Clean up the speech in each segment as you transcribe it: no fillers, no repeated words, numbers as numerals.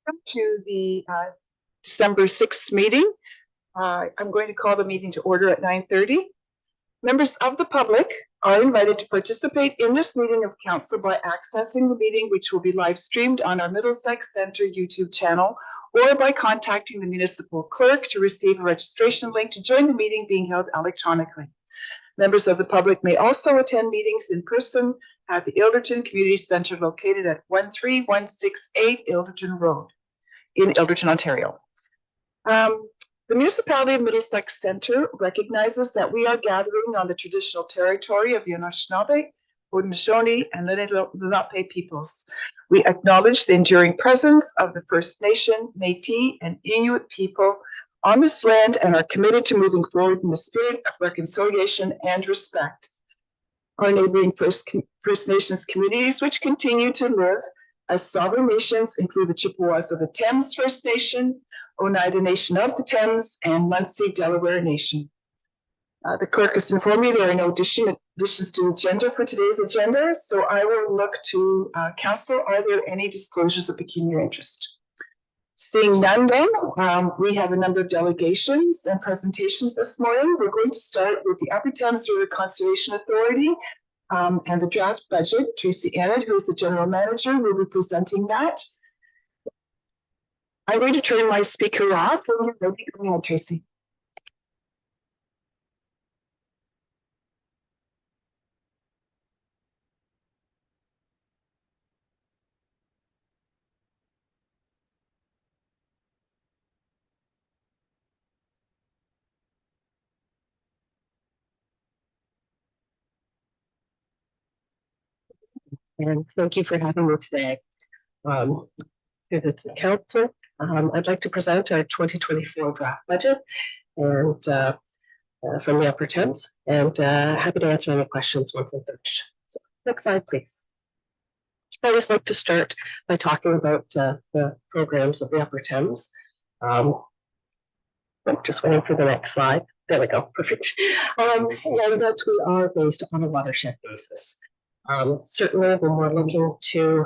welcome to the December 6th meeting. I'm going to call the meeting to order at 9:30. Members of the public are invited to participate in this meeting of council by accessing the meeting, which will be live streamed on our Middlesex Centre YouTube channel, or by contacting the municipal clerk to receive a registration link to join the meeting being held electronically. Members of the public may also attend meetings in person at the Ilderton Community Centre located at 13168 Ilderton Road in Ilderton, Ontario. The municipality of Middlesex Centre recognizes that we are gathering on the traditional territory of the Anishinaabe, Haudenosaunee, and Lenape peoples. We acknowledge the enduring presence of the First Nation, Métis, and Inuit people on this land and are committed to moving forward in the spirit of reconciliation and respect. Our neighboring First Nations communities, which continue to live as sovereign nations, include the Chippewas of the Thames First Nation, Oneida Nation of the Thames, and Munsee Delaware Nation. The clerk has informed me there are no additions to the agenda for today's agenda, so I will look to council. Are there any disclosures of pecuniary interest? Seeing none then, we have a number of delegations and presentations this morning. We're going to start with the Upper Thames River Conservation Authority and the draft budget. Tracy Annett, who is the general manager, will be presenting that. I'm going to turn my speaker off. When you're ready, go ahead, Tracy. And thank you for having me today. To the council, I'd like to present our 2024 draft budget and from the Upper Thames, and happy to answer any questions once I'm finished. So, next slide, please. I always like to start by talking about the programs of the Upper Thames. I'm just waiting for the next slide. There we go, perfect. And that we are based on a watershed basis. Certainly, when we're looking to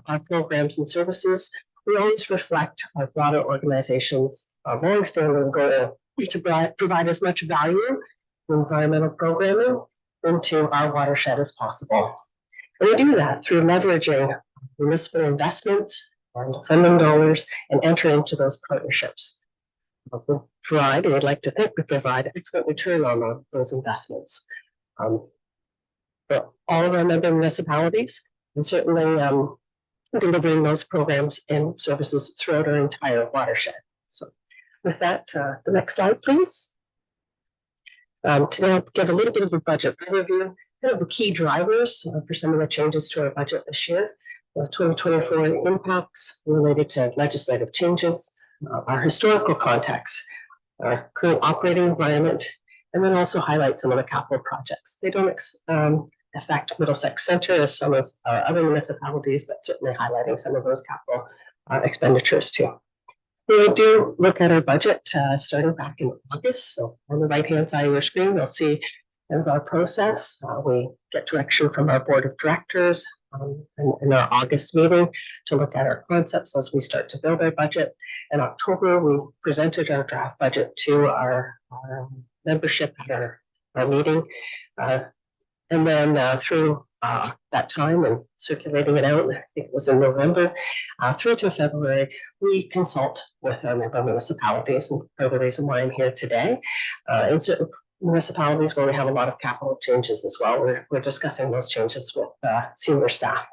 our programs and services, we always reflect our broader organization's long-standing goal to provide as much value in environmental programming into our watershed as possible. And we do that through leveraging municipal investment and funding dollars and entering into those partnerships. We provide, and I'd like to think we provide, excellent return on those investments. For all of our member municipalities, and certainly delivering those programs and services throughout our entire watershed. So with that, the next slide, please. Today I'll give a little bit of a budget overview, kind of the key drivers for some of the changes to our budget this year, the 2024 impacts related to legislative changes, our historical context, our current operating environment, and then also highlight some of the capital projects. They don't affect Middlesex Centre as some of our other municipalities, but certainly highlighting some of those capital expenditures too. We do look at our budget starting back in August. So on the right-hand side of your screen, you'll see kind of our process. We get direction from our board of directors in our August meeting to look at our concepts as we start to build our budget. In October, we presented our draft budget to our membership at our meeting. And then through that time and circulating it out, I think it was in November, through to February, we consult with our member municipalities, and for the reason why I'm here today. In certain municipalities where we have a lot of capital changes as well, we're discussing those changes with senior staff.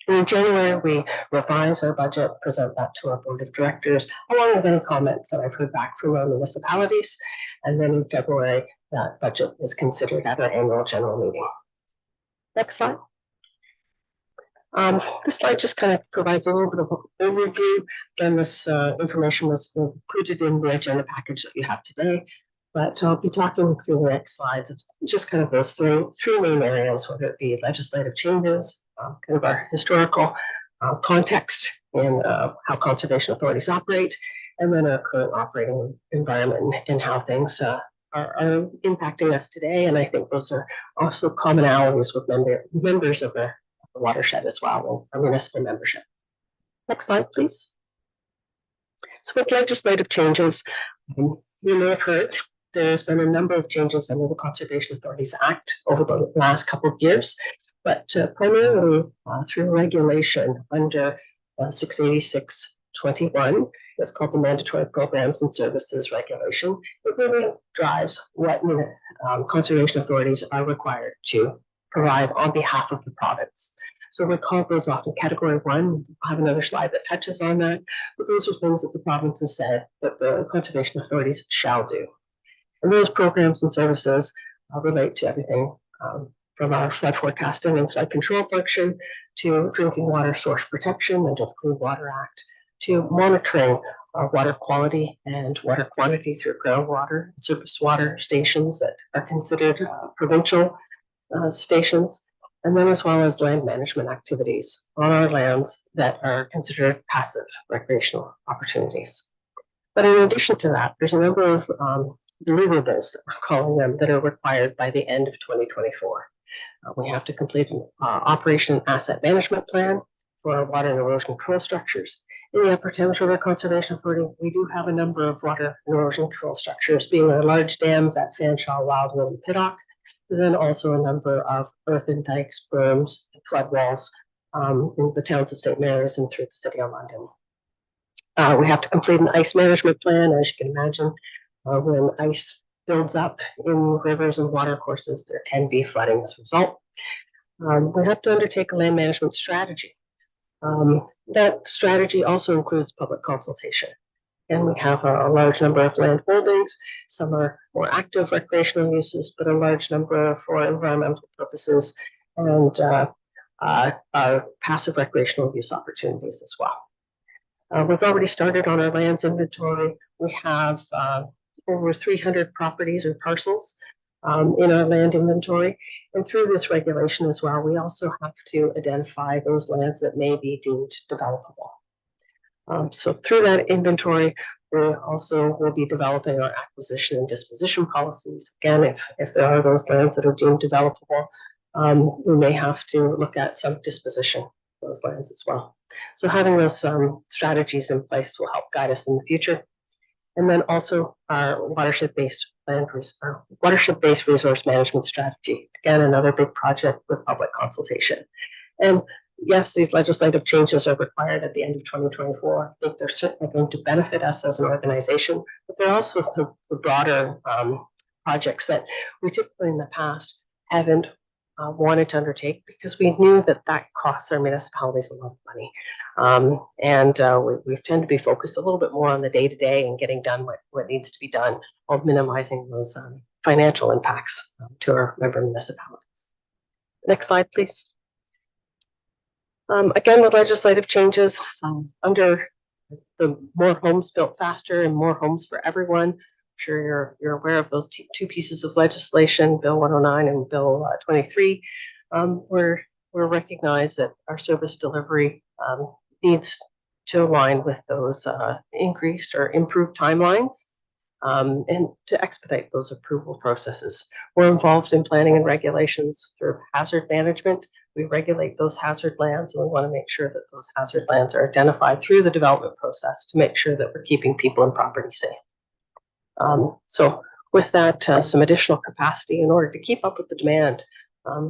In January, we revise our budget, present that to our board of directors, along with any comments that I've heard back from our municipalities. And then in February, that budget is considered at our annual general meeting. Next slide. This slide just kind of provides a little bit of an overview. Again, this information was included in the agenda package that you have today, but I'll be talking through the next slides of just kind of those three main areas, whether it be legislative changes, kind of our historical context in how conservation authorities operate, and then our current operating environment and how things are impacting us today. And I think those are also commonalities with members of the watershed as well, our municipal membership. Next slide, please. So with legislative changes, you may have heard there's been a number of changes under the Conservation Authorities Act over the last couple of years, but primarily through regulation under 686/21. It's called the Mandatory Programs and Services Regulation. It really drives what conservation authorities are required to provide on behalf of the province. So we call those often Category 1. I have another slide that touches on that, but those are things that the province has said that the conservation authorities shall do. And those programs and services relate to everything from our flood forecasting and flood control function to drinking water source protection under the Clean Water Act, to monitoring water quality and water quantity through groundwater and surface water stations that are considered provincial stations, and then as well as land management activities on our lands that are considered passive recreational opportunities. But in addition to that, there's a number of deliverables that we're calling them that are required by the end of 2024. We have to complete an operation and asset management plan for our water and erosion control structures. In the Upper Thames River Conservation Authority, we do have a number of water and erosion control structures, being our large dams at Fanshawe, Wildwood, and Piddock, and then also a number of earthen dikes, berms, and flood walls in the towns of St. Mary's and through the City of London. We have to complete an ice management plan. As you can imagine, when ice builds up in rivers and water courses, there can be flooding as a result. We have to undertake a land management strategy. That strategy also includes public consultation. And we have a large number of land holdings. Some are more active recreational uses, but a large number for environmental purposes and passive recreational use opportunities as well. We've already started on our lands inventory. We have over 300 properties or parcels in our land inventory. And through this regulation as well, we also have to identify those lands that may be deemed developable. So through that inventory, we also will be developing our acquisition and disposition policies. Again, if there are those lands that are deemed developable, we may have to look at some disposition of those lands as well. So having those strategies in place will help guide us in the future. And then also our watershed-based resource management strategy. Again, another big project with public consultation. And yes, these legislative changes are required at the end of 2024. I think they're certainly going to benefit us as an organization, but they're also the broader projects that we typically in the past haven't wanted to undertake because we knew that costs our municipalities a lot of money. We tend to be focused a little bit more on the day-to-day and getting done what needs to be done while minimizing those financial impacts to our member municipalities. Next slide, please. Again, with legislative changes under the More Homes Built Faster and More Homes for Everyone, I'm sure you're aware of those two pieces of legislation, Bill 109 and Bill 23, where we're recognized that our service delivery needs to align with those increased or improved timelines and to expedite those approval processes. We're involved in planning and regulations for hazard management. We regulate those hazard lands, and we want to make sure that those hazard lands are identified through the development process to make sure that we're keeping people and property safe. So with that, some additional capacity in order to keep up with the demand.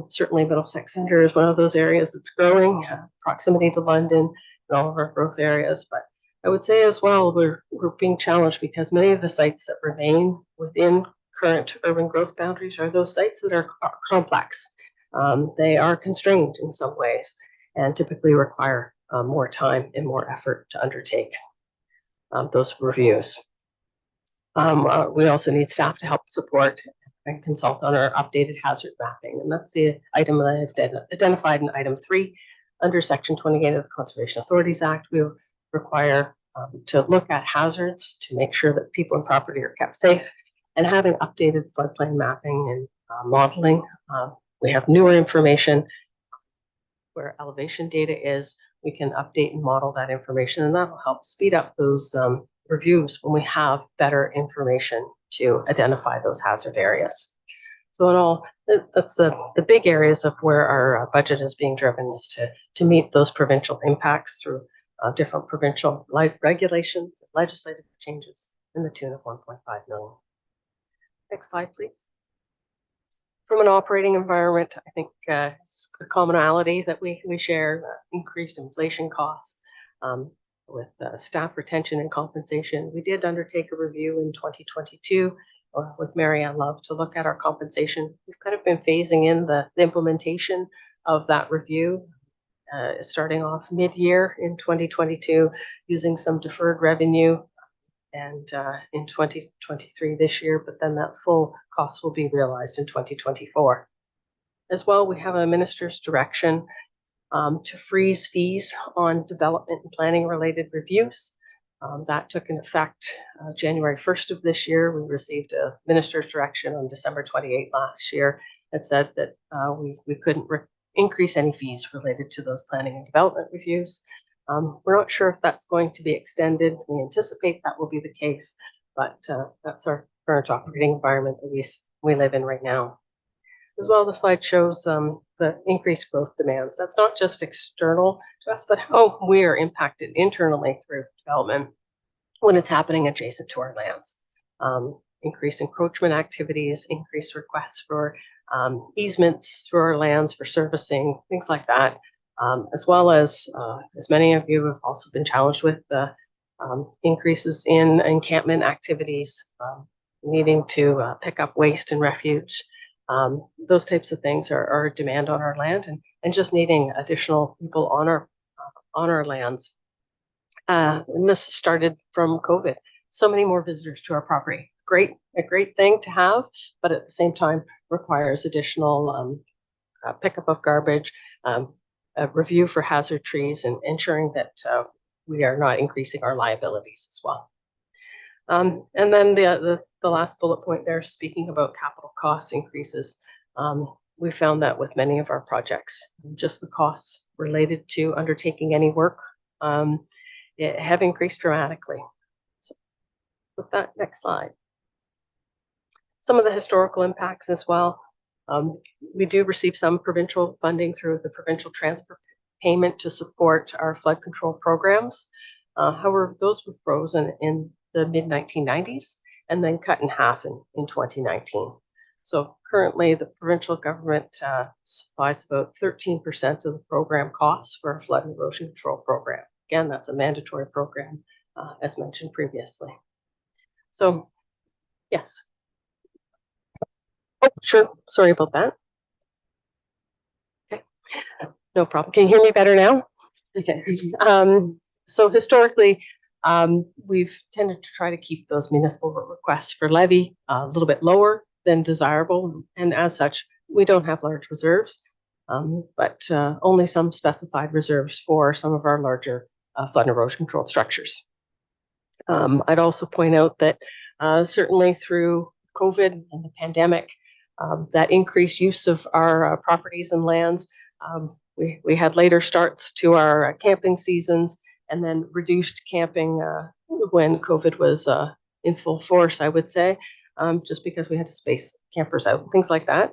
Certainly Middlesex Centre is one of those areas that's growing, proximity to London and all of our growth areas. But I would say as well, we're being challenged because many of the sites that remain within current urban growth boundaries are those sites that are complex. They are constrained in some ways and typically require more time and more effort to undertake those reviews. We also need staff to help support and consult on our updated hazard mapping. And that's the item that I've identified in item 3 under Section 28 of the Conservation Authorities Act. We require to look at hazards to make sure that people and property are kept safe, and having updated floodplain mapping and modeling. We have newer information where elevation data is. We can update and model that information, and that will help speed up those reviews when we have better information to identify those hazard areas. So in all, that's the big areas of where our budget is being driven, is to meet those provincial impacts through different provincial regulations, legislative changes in the tune of 1.5 million. Next slide, please. From an operating environment, I think it's a commonality that we share increased inflation costs with staff retention and compensation. We did undertake a review in 2022 with Mary Ann Love to look at our compensation. We've kind of been phasing in the implementation of that review, starting off mid-year in 2022, using some deferred revenue and in 2023 this year, but then that full cost will be realized in 2024. As well, we have a minister's direction to freeze fees on development and planning related reviews. That took in effect January 1st of this year. We received a minister's direction on December 28th last year that said that we couldn't increase any fees related to those planning and development reviews. We're not sure if that's going to be extended. We anticipate that will be the case, but that's our current operating environment that we live in right now. As well, the slide shows the increased growth demands. That's not just external to us, but how we are impacted internally through development when it's happening adjacent to our lands. Increased encroachment activities, increased requests for easements through our lands for servicing, things like that. As well as many of you have also been challenged with the increases in encampment activities, needing to pick up waste and refuge. Those types of things are a demand on our land, and just needing additional people on our lands. And this started from COVID. So many more visitors to our property. A great thing to have, but at the same time requires additional pickup of garbage, a review for hazard trees, and ensuring that we are not increasing our liabilities as well. And then the last bullet point there, speaking about capital cost increases, we found that with many of our projects, just the costs related to undertaking any work have increased dramatically. So with that, next slide. Some of the historical impacts as well. We do receive some provincial funding through the provincial transfer payment to support our flood control programs. However, those were frozen in the mid-1990s and then cut in half in 2019. So currently the provincial government supplies about 13% of the program costs for our flood and erosion control program. Again, that's a mandatory program, as mentioned previously. So, yes. Oh, sure. Sorry about that. Okay, no problem. Can you hear me better now? Okay. So historically, we've tended to try to keep those municipal requests for levy a little bit lower than desirable, and as such, we don't have large reserves, but only some specified reserves for some of our larger flood and erosion control structures. I'd also point out that certainly through COVID and the pandemic, that increased use of our properties and lands, we had later starts to our camping seasons, and then reduced camping when COVID was in full force, I would say, just because we had to space campers out, things like that.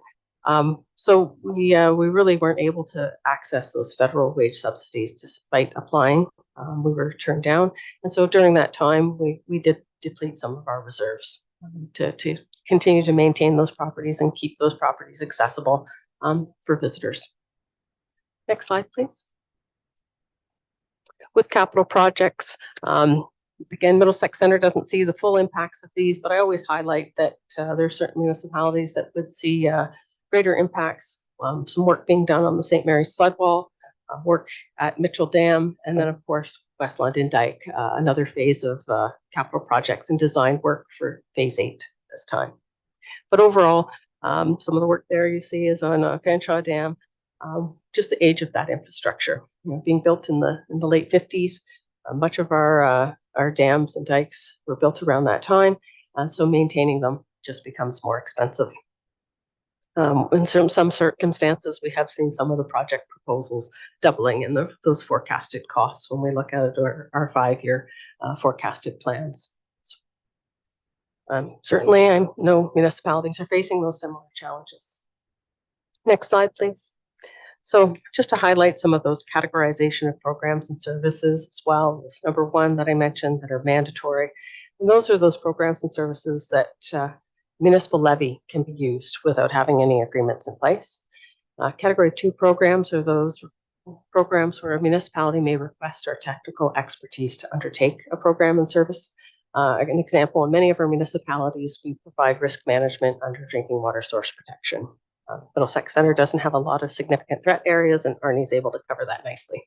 So we really weren't able to access those federal wage subsidies despite applying. We were turned down, and so during that time, we did deplete some of our reserves to continue to maintain those properties and keep those properties accessible for visitors. Next slide, please. With capital projects, again, Middlesex Centre doesn't see the full impacts of these, but I always highlight that there are certain municipalities that would see greater impacts. Some work being done on the St. Mary's floodwall, work at Mitchell Dam, and then, of course, West London Dyke, another phase of capital projects and design work for phase 8 this time. But overall, some of the work there you see is on Fanshawe Dam, just the age of that infrastructure, being built in the late 50s. Much of our dams and dikes were built around that time, so maintaining them just becomes more expensive. In some circumstances, we have seen some of the project proposals doubling in those forecasted costs when we look at our 5-year forecasted plans. Certainly, I know municipalities are facing those similar challenges. Next slide, please. So just to highlight some of those categorization of programs and services as well, there's number one that I mentioned that are mandatory. And those are those programs and services that municipal levy can be used without having any agreements in place. Category 2 programs are those programs where a municipality may request our technical expertise to undertake a program and service. An example, in many of our municipalities, we provide risk management under drinking water source protection. Middlesex Centre doesn't have a lot of significant threat areas, and Arnie's able to cover that nicely.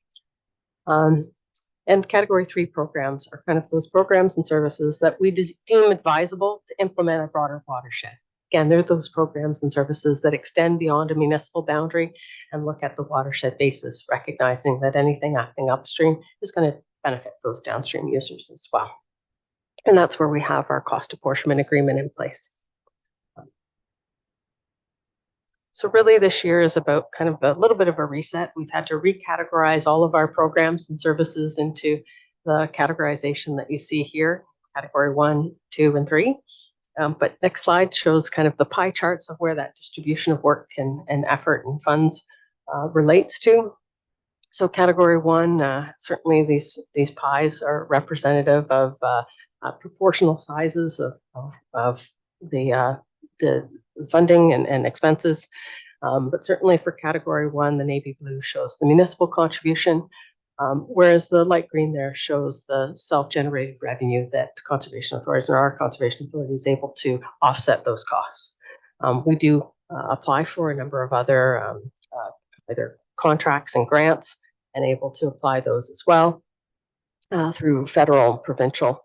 And category 3 programs are kind of those programs and services that we deem advisable to implement a broader watershed. Again, they're those programs and services that extend beyond a municipal boundary and look at the watershed basis, recognizing that anything acting upstream is going to benefit those downstream users as well. And that's where we have our cost apportionment agreement in place. So really this year is about kind of a little bit of a reset. We've had to recategorize all of our programs and services into the categorization that you see here, category 1, 2, and 3. But next slide shows kind of the pie charts of where that distribution of work and effort and funds relates to. So category 1, certainly these pies are representative of proportional sizes of the funding and expenses. But certainly for category 1, the navy blue shows the municipal contribution, whereas the light green there shows the self-generated revenue that conservation authorities and our conservation authority is able to offset those costs. We do apply for a number of other either contracts and grants and able to apply those as well through federal and provincial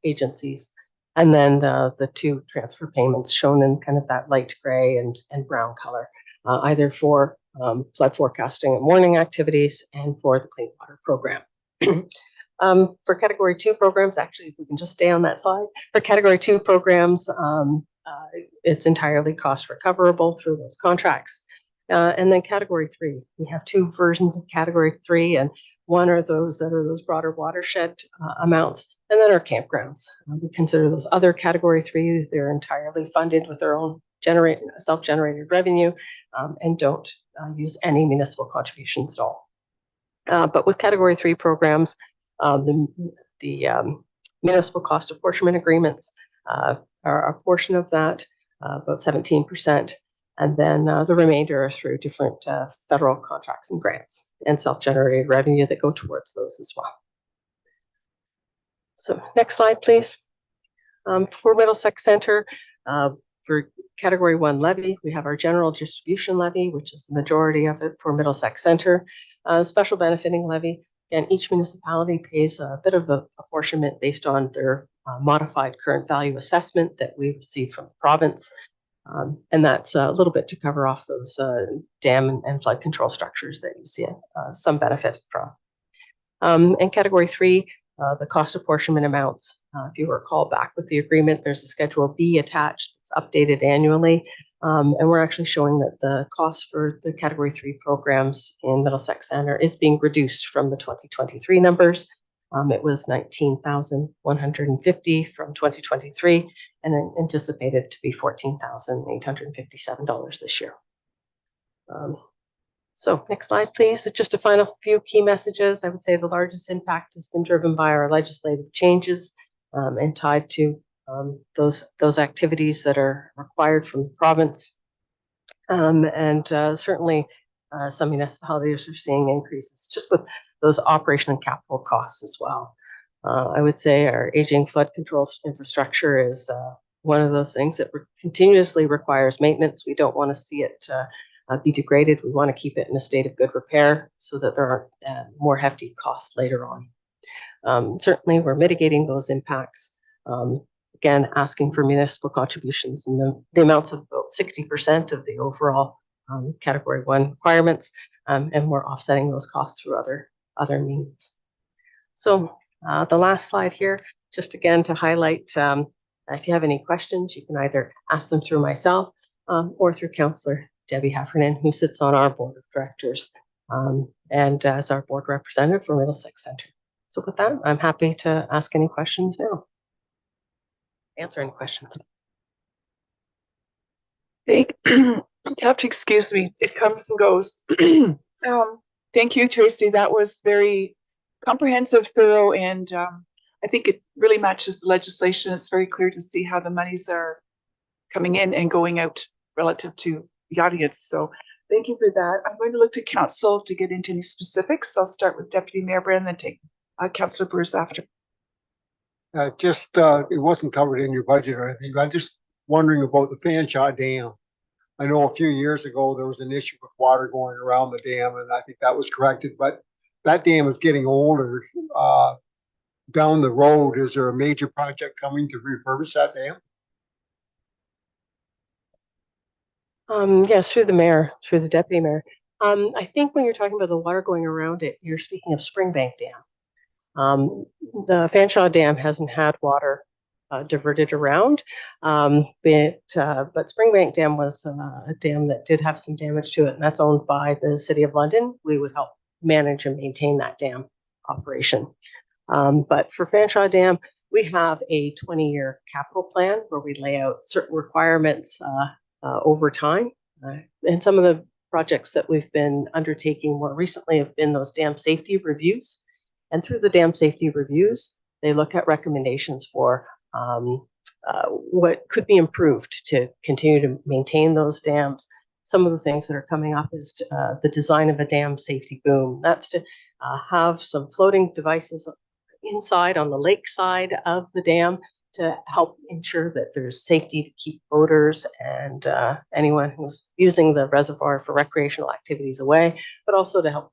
agencies. And then the 2 transfer payments shown in kind of that light gray and brown color, either for flood forecasting and warning activities and for the clean water program. For category 2 programs, actually, if we can just stay on that slide, for category 2 programs, it's entirely cost recoverable through those contracts. And then category 3, we have 2 versions of category 3, and one are those that are those broader watershed amounts, and then our campgrounds. We consider those other category 3, they're entirely funded with their own self-generated revenue and don't use any municipal contributions at all. But with category 3 programs, the municipal cost apportionment agreements are a portion of that, about 17%. And then the remainder are through different federal contracts and grants and self-generated revenue that go towards those as well. So next slide, please. For Middlesex Centre, for category 1 levy, we have our general distribution levy, which is the majority of it for Middlesex Centre. Special benefiting levy, and each municipality pays a bit of a apportionment based on their modified current value assessment that we received from the province. And that's a little bit to cover off those dam and flood control structures that you see some benefit from. And category 3, the cost apportionment amounts. If you recall back with the agreement, there's a Schedule B attached. It's updated annually. And we're actually showing that the cost for the category 3 programs in Middlesex Centre is being reduced from the 2023 numbers. It was $19,150 from 2023 and anticipated to be $14,857 this year. So next slide, please. Just a final few key messages. I would say the largest impact has been driven by our legislative changes and tied to those activities that are required from the province. Certainly some municipalities are seeing increases just with those operation and capital costs as well. I would say our aging flood control infrastructure is one of those things that continuously requires maintenance. We don't want to see it be degraded. We want to keep it in a state of good repair so that there aren't more hefty costs later on. Certainly, we're mitigating those impacts. Again, asking for municipal contributions in the amounts of about 60% of the overall category 1 requirements, and we're offsetting those costs through other means. So the last slide here, just again to highlight, if you have any questions, you can either ask them through myself or through Councillor Debbie Heffernan, who sits on our board of directors and as our board representative for Middlesex Centre. So with that, I'm happy to ask any questions now. Answer any questions. Thank You have to excuse me. It comes and goes. Thank you, Tracy. That was very comprehensive, thorough, and I think it really matches the legislation. It's very clear to see how the monies are coming in and going out relative to the audience. So thank you for that. I'm going to look to council to get into any specifics. I'll start with Deputy Mayor Brand, then take Councillor Bruce after. It wasn't covered in your budget or anything. I'm just wondering about the Fanshawe Dam. I know a few years ago there was an issue with water going around the dam, and I think that was corrected. But that dam is getting older. Down the road, is there a major project coming to refurbish that dam? Yes, through the mayor, through the deputy mayor. I think when you're talking about the water going around it, you're speaking of Springbank Dam. The Fanshawe Dam hasn't had water diverted around, but Springbank Dam was a dam that did have some damage to it, and that's owned by the City of London. We would help manage and maintain that dam operation. But for Fanshawe Dam, we have a 20-year capital plan where we lay out certain requirements over time. And some of the projects that we've been undertaking more recently have been those dam safety reviews. And through the dam safety reviews, they look at recommendations for what could be improved to continue to maintain those dams. Some of the things that are coming up is the design of a dam safety boom. That's to have some floating devices inside on the lake side of the dam to help ensure that there's safety to keep boaters and anyone who's using the reservoir for recreational activities away, but also to help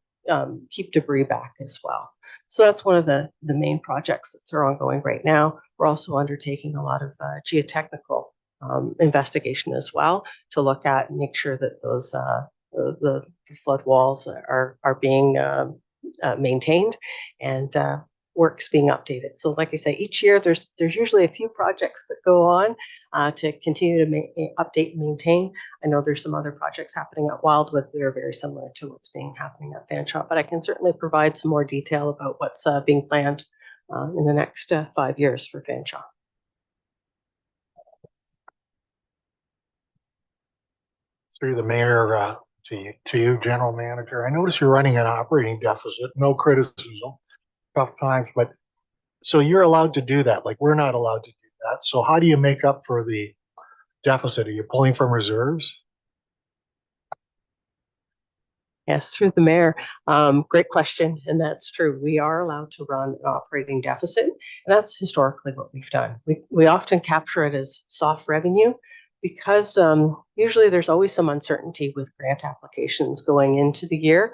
keep debris back as well. So that's one of the main projects that are ongoing right now. We're also undertaking a lot of geotechnical investigation as well to look at and make sure that those the flood walls are being maintained and works being updated. So like I say, each year there's usually a few projects that go on to continue to update and maintain. I know there's some other projects happening at Wildwood that are very similar to what's happening at Fanshawe, but I can certainly provide some more detail about what's being planned in the next 5 years for Fanshawe. Through the mayor to you, general manager. I notice you're running an operating deficit. No criticism, tough times, but so you're allowed to do that. Like, we're not allowed to do that. So how do you make up for the deficit? Are you pulling from reserves? Yes, through the mayor. Great question. And that's true. We are allowed to run an operating deficit. And that's historically what we've done. We often capture it as soft revenue because usually there's always some uncertainty with grant applications going into the year.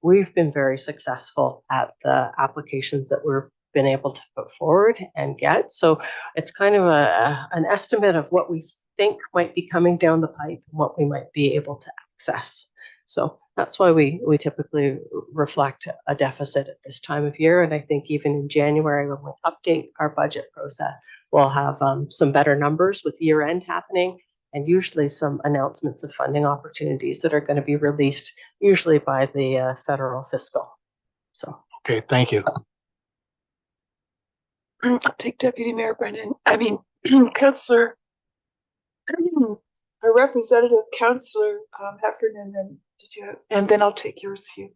We've been very successful at the applications that we've been able to put forward and get. So it's kind of an estimate of what we think might be coming down the pipe and what we might be able to access. So that's why we typically reflect a deficit at this time of year. And I think even in January, when we update our budget process, we'll have some better numbers with year end happening and usually some announcements of funding opportunities that are going to be released usually by the federal fiscal. So. Okay, thank you. I'll take Deputy Mayor Brennan. Councillor, our representative, Councillor Heffernan, and then I'll take yours, Hugh.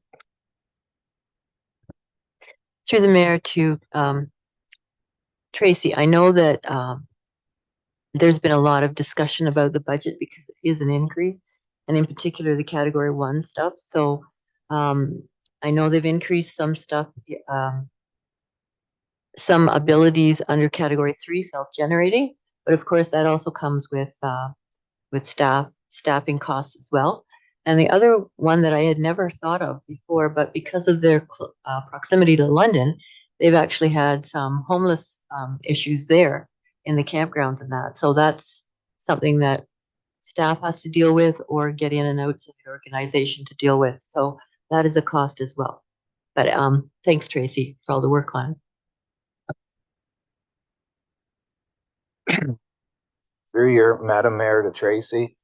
Through the mayor to Tracy, I know that there's been a lot of discussion about the budget because it is an increase, and in particular the category 1 stuff. So I know they've increased some stuff, some abilities under category 3, self-generating, but of course that also comes with staffing costs as well. And the other one that I had never thought of before, but because of their proximity to London, they've actually had some homeless issues there in the campgrounds and that. So that's something that staff has to deal with or get in and outside organization to deal with. So that is a cost as well. But thanks, Tracy, for all the work on it. Through your Madam Mayor to Tracy,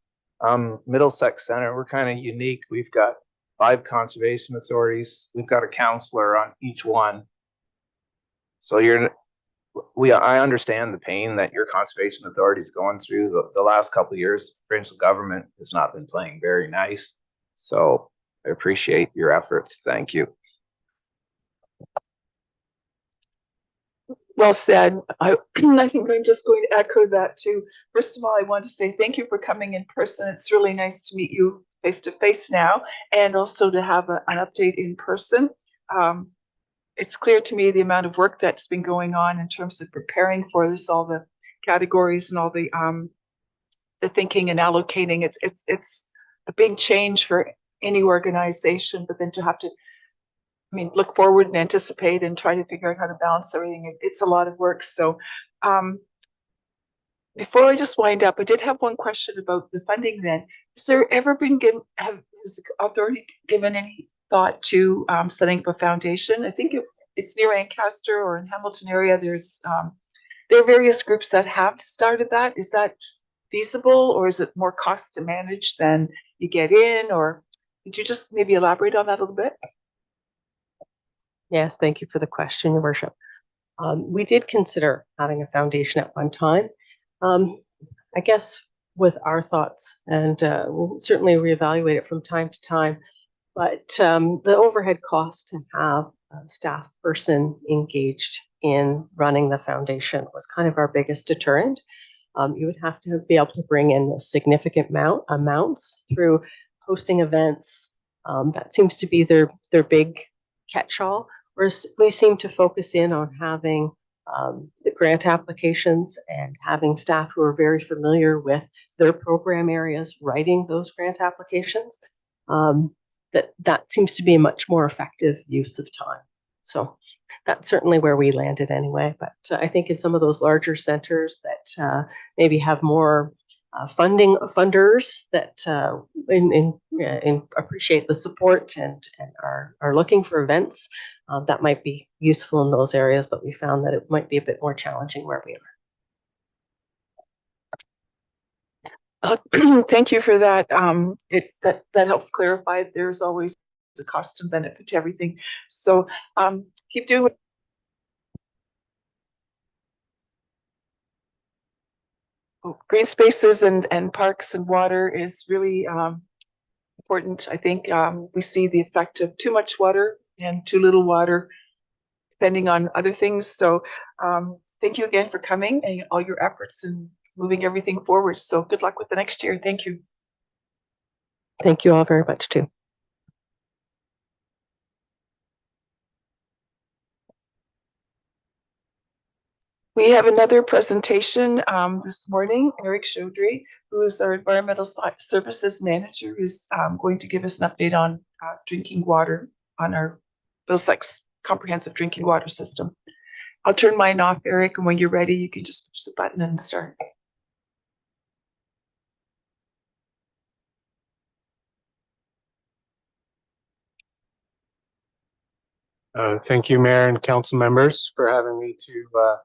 Middlesex Center, we're kind of unique. We've got 5 conservation authorities. We've got a counselor on each one. So I understand the pain that your conservation authority is going through. The last couple of years, provincial government has not been playing very nice. So I appreciate your efforts. Thank you. Well said. I think I'm just going to echo that too. First of all, I want to say thank you for coming in person. It's really nice to meet you face to face now, and also to have an update in person. It's clear to me the amount of work that's been going on in terms of preparing for this, all the categories and all the thinking and allocating. It's a big change for any organization, but then to have to, look forward and anticipate and try to figure out how to balance everything. It's a lot of work. So, before I just wind up, I did have one question about the funding then. Has there ever been has the authority given any thought to setting up a foundation? I think it's near Ancaster or in Hamilton area. There are various groups that have started that. Is that feasible, or is it more cost to manage than you get in? Or could you just maybe elaborate on that a little bit? Yes, thank you for the question, Your Worship. We did consider having a foundation at one time. I guess with our thoughts, and we'll certainly reevaluate it from time to time, but the overhead cost to have a staff person engaged in running the foundation was kind of our biggest deterrent. You would have to be able to bring in a significant amounts through hosting events. That seems to be their big catch-all. Whereas we seem to focus in on having the grant applications and having staff who are very familiar with their program areas writing those grant applications. That seems to be a much more effective use of time. So that's certainly where we landed anyway. But I think in some of those larger centers that maybe have more funders that appreciate the support and are looking for events, that might be useful in those areas, but we found that it might be a bit more challenging where we are. Thank you for that. That helps clarify. There's always a cost and benefit to everything. So keep doing what green spaces and parks and water is really important. I think we see the effect of too much water and too little water, depending on other things. So thank you again for coming and all your efforts in moving everything forward. So good luck with the next year. Thank you. Thank you all very much too. We have another presentation this morning. Eric Chaudry, who is our Environmental Services Manager, is going to give us an update on drinking water on our Middlesex comprehensive drinking water system. I'll turn mine off, Eric, and when you're ready, you can just push the button and start. Thank you, Mayor and Council members, for having me to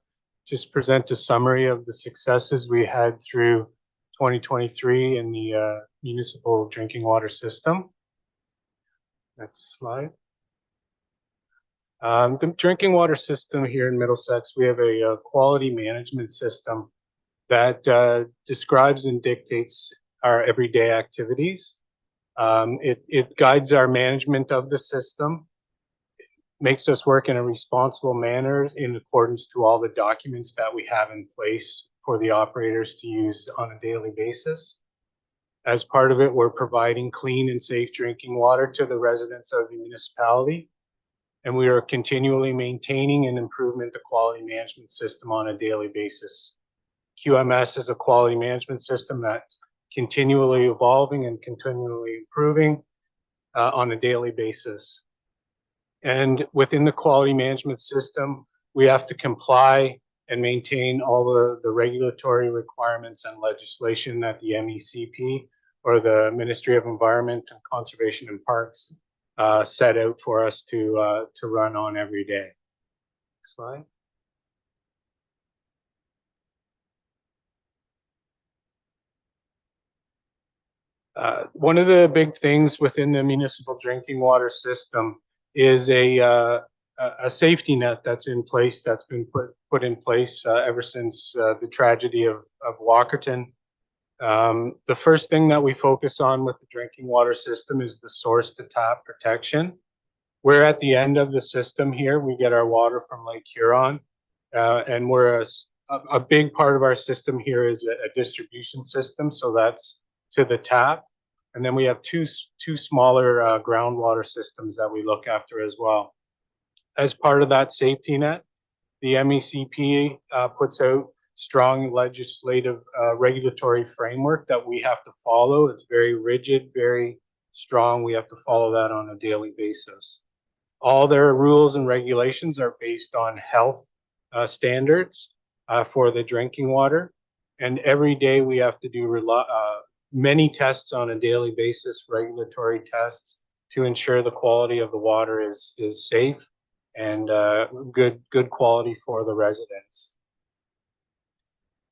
just present a summary of the successes we had through 2023 in the municipal drinking water system. Next slide. The drinking water system here in Middlesex, we have a quality management system that describes and dictates our everyday activities. It guides our management of the system, makes us work in a responsible manner in accordance to all the documents that we have in place for the operators to use on a daily basis. As part of it, we're providing clean and safe drinking water to the residents of the municipality. And we are continually maintaining and improving the quality management system on a daily basis. QMS is a quality management system that's continually evolving and continually improving on a daily basis. And within the quality management system, we have to comply and maintain all the regulatory requirements and legislation that the MECP or the Ministry of Environment and Conservation and Parks set out for us to run on every day. Next slide. One of the big things within the municipal drinking water system is a a safety net that's in place, that's been put in place ever since the tragedy of Walkerton. The first thing that we focus on with the drinking water system is the source to tap protection. We're at the end of the system here. We get our water from Lake Huron, and we're a big part of our system here is a distribution system. So that's to the tap. And then we have two smaller groundwater systems that we look after as well. As part of that safety net, the MECP puts out strong legislative regulatory framework that we have to follow. It's very rigid, very strong. We have to follow that on a daily basis. All their rules and regulations are based on health standards for the drinking water. And every day we have to do many tests on a daily basis, regulatory tests, to ensure the quality of the water is safe and good quality for the residents.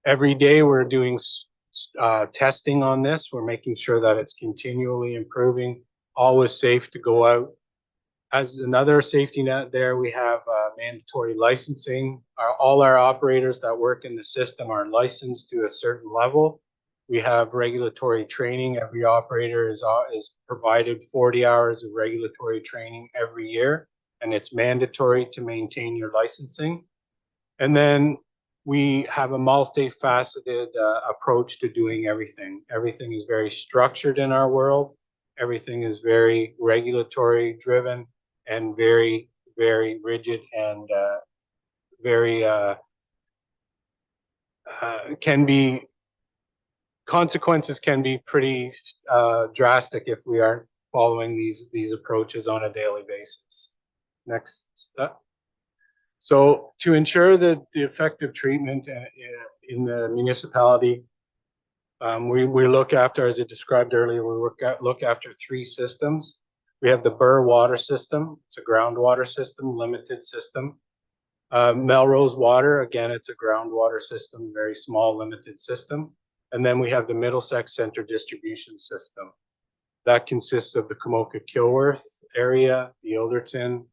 Every day we're doing testing on this. We're making sure that it's continually improving, always safe to go out. As another safety net there, we have mandatory licensing. All our operators that work in the system are licensed to a certain level. We have regulatory training. Every operator is provided 40 hours of regulatory training every year, and it's mandatory to maintain your licensing. And then we have a multifaceted approach to doing everything. Everything is very structured in our world. Everything is very regulatory driven and very, very rigid and consequences can be pretty drastic if we aren't following these approaches on a daily basis. Next step. So to ensure that the effective treatment in the municipality, we look after, as I described earlier, we look after 3 systems. We have the Burr water system. It's a groundwater system, limited system. Melrose water, again, it's a groundwater system, very small, limited system. And then we have the Middlesex Center distribution system. That consists of the Komoka-Kilworth area, the Ilderton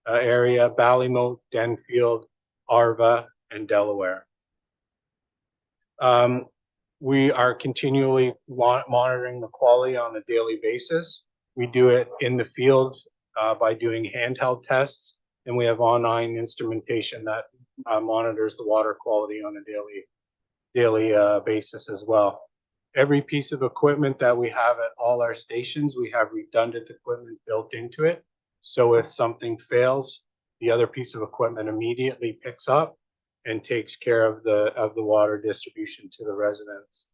area, Ballymote, Denfield, Arva, and Delaware. We are continually monitoring the quality on a daily basis. We do it in the field by doing handheld tests, and we have online instrumentation that monitors the water quality on a daily basis as well. Every piece of equipment that we have at all our stations, we have redundant equipment built into it. So if something fails, the other piece of equipment immediately picks up and takes care of the water distribution to the residents.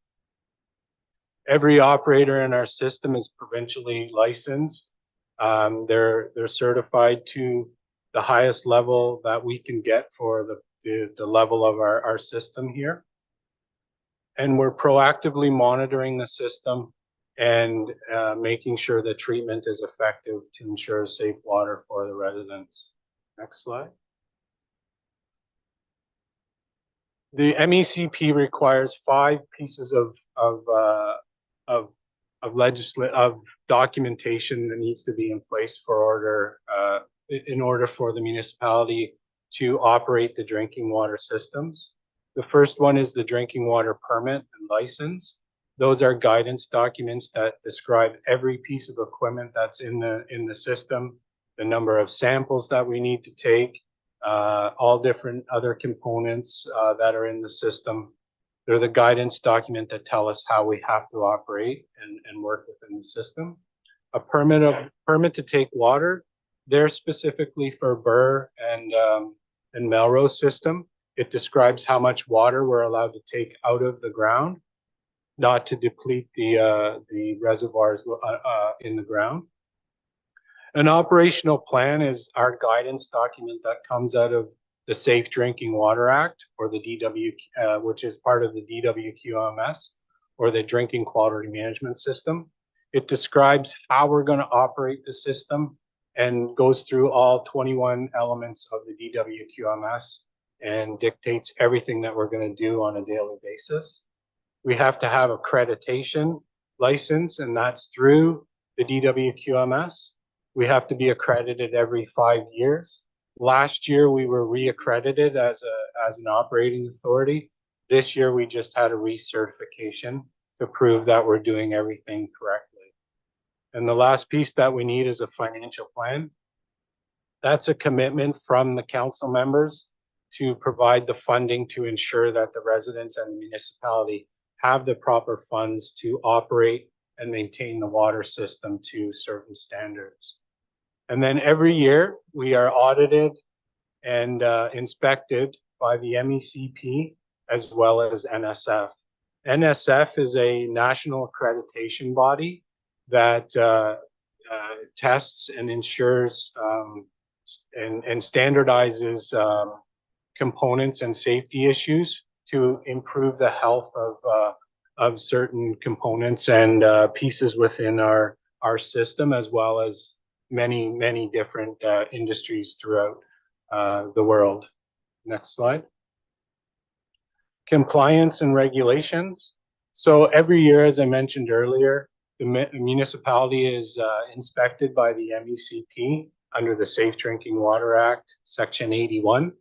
Every operator in our system is provincially licensed. They're certified to the highest level that we can get for the level of our system here. And we're proactively monitoring the system and making sure that treatment is effective to ensure safe water for the residents. Next slide. The MECP requires 5 pieces of documentation that needs to be in place in order for the municipality to operate the drinking water systems. The first one is the drinking water permit and license. Those are guidance documents that describe every piece of equipment that's in the system, the number of samples that we need to take, all different other components that are in the system. They're the guidance document that tell us how we have to operate and work within the system. A permit to take water, they're specifically for Burr and Melrose system. It describes how much water we're allowed to take out of the ground, not to deplete the reservoirs in the ground. An operational plan is our guidance document that comes out of the Safe Drinking Water Act, or the DW, which is part of the DWQMS, or the Drinking Quality Management System. It describes how we're going to operate the system and goes through all 21 elements of the DWQMS and dictates everything that we're going to do on a daily basis. We have to have accreditation license, and that's through the DWQMS. We have to be accredited every 5 years. Last year, we were reaccredited as an operating authority. This year, we just had a recertification to prove that we're doing everything correctly. And the last piece that we need is a financial plan. That's a commitment from the council members to provide the funding to ensure that the residents and the municipality have the proper funds to operate and maintain the water system to certain standards. And then every year we are audited and inspected by the MECP as well as NSF. NSF is a national accreditation body that tests and ensures and standardizes components and safety issues to improve the health of certain components and pieces within our system, as well as many different industries throughout the world. Next slide. Compliance and regulations. So every year, as I mentioned earlier, the municipality is inspected by the MECP under the Safe Drinking Water Act, Section 81.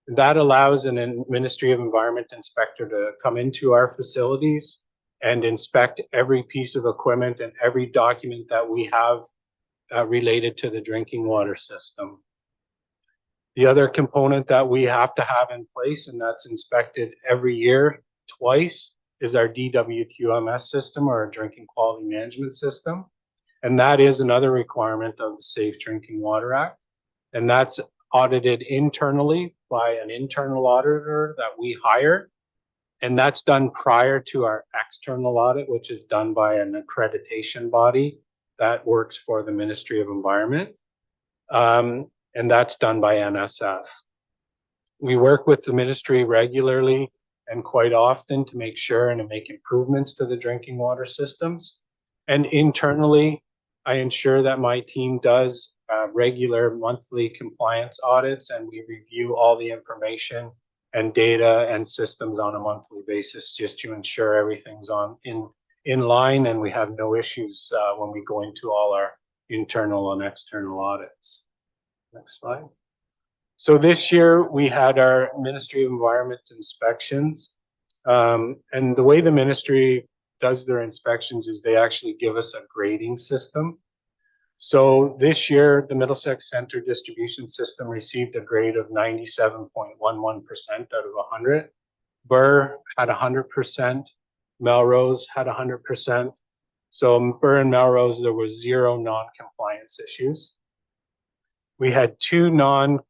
That allows an Ministry of Environment inspector to come into our facilities and inspect every piece of equipment and every document that we have related to the drinking water system. The other component that we have to have in place, and that's inspected every year twice, is our DWQMS system, or our drinking quality management system. And that is another requirement of the Safe Drinking Water Act. And that's audited internally by an internal auditor that we hire. And that's done prior to our external audit, which is done by an accreditation body that works for the Ministry of Environment. And that's done by NSF. We work with the ministry regularly and quite often to make sure and to make improvements to the drinking water systems. And internally, I ensure that my team does regular monthly compliance audits, and we review all the information and data and systems on a monthly basis, just to ensure everything's in line and we have no issues when we go into all our internal and external audits. Next slide. So this year we had our Ministry of Environment inspections. And the way the ministry does their inspections is they actually give us a grading system. So this year, the Middlesex Center distribution system received a grade of 97.11% out of 100. Burr had 100%. Melrose had 100%. So Burr and Melrose, there was 0 non-compliance issues. We had 2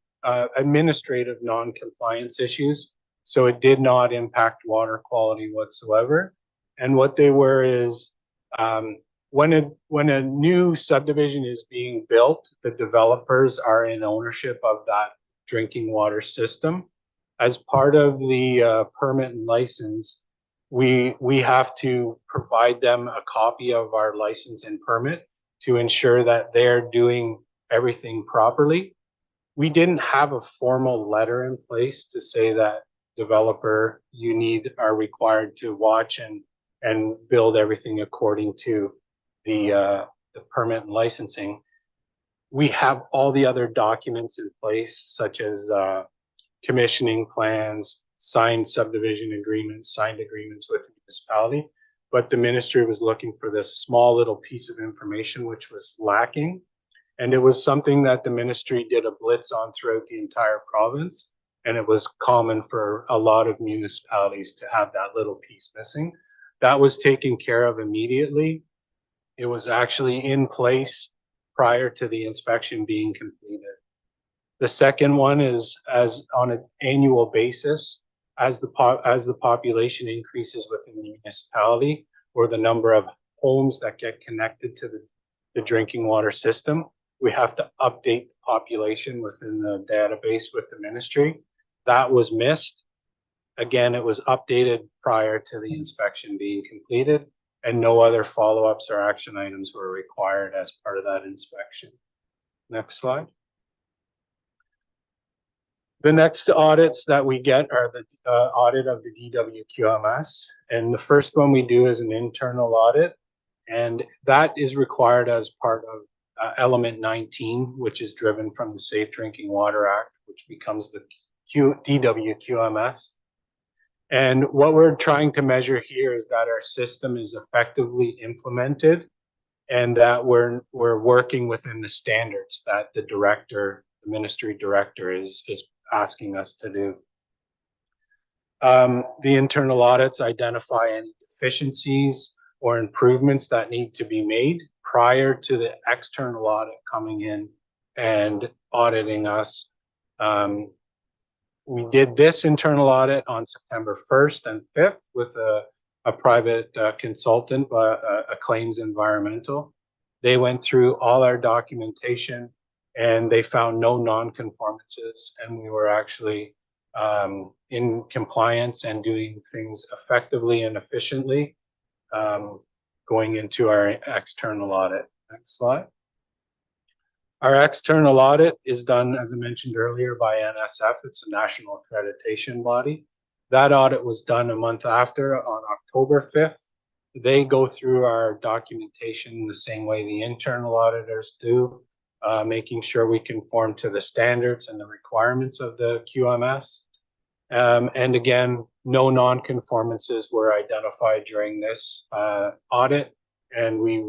administrative non-compliance issues, so it did not impact water quality whatsoever. And what they were is, when a new subdivision is being built, the developers are in ownership of that drinking water system. As part of the permit and license, we have to provide them a copy of our license and permit to ensure that they're doing everything properly. We didn't have a formal letter in place to say that developer, you are required to watch and build everything according to the permit and licensing. We have all the other documents in place, such as commissioning plans, signed subdivision agreements, signed agreements with the municipality. But the ministry was looking for this small little piece of information which was lacking. And it was something that the ministry did a blitz on throughout the entire province. And it was common for a lot of municipalities to have that little piece missing. That was taken care of immediately. It was actually in place prior to the inspection being completed. The second one is, as on an annual basis, as the population increases within the municipality, or the number of homes that get connected to the drinking water system, we have to update the population within the database with the ministry. That was missed. Again, it was updated prior to the inspection being completed, and no other follow-ups or action items were required as part of that inspection. Next slide. The next audits that we get are the audit of the DWQMS. And the first one we do is an internal audit. And that is required as part of element 19, which is driven from the Safe Drinking Water Act, which becomes the DWQMS. And what we're trying to measure here is that our system is effectively implemented and that we're working within the standards that the director, the ministry director is asking us to do. The internal audits identify any deficiencies or improvements that need to be made prior to the external audit coming in and auditing us. We did this internal audit on September 1st and 5th with a private consultant, a claims environmental. They went through all our documentation and they found no non-conformances, and we were actually in compliance and doing things effectively and efficiently going into our external audit. Next slide. Our external audit is done, as I mentioned earlier, by NSF. It's a national accreditation body. That audit was done a month after, on October 5th. They go through our documentation the same way the internal auditors do, making sure we conform to the standards and the requirements of the QMS. And again, no non-conformances were identified during this audit, and we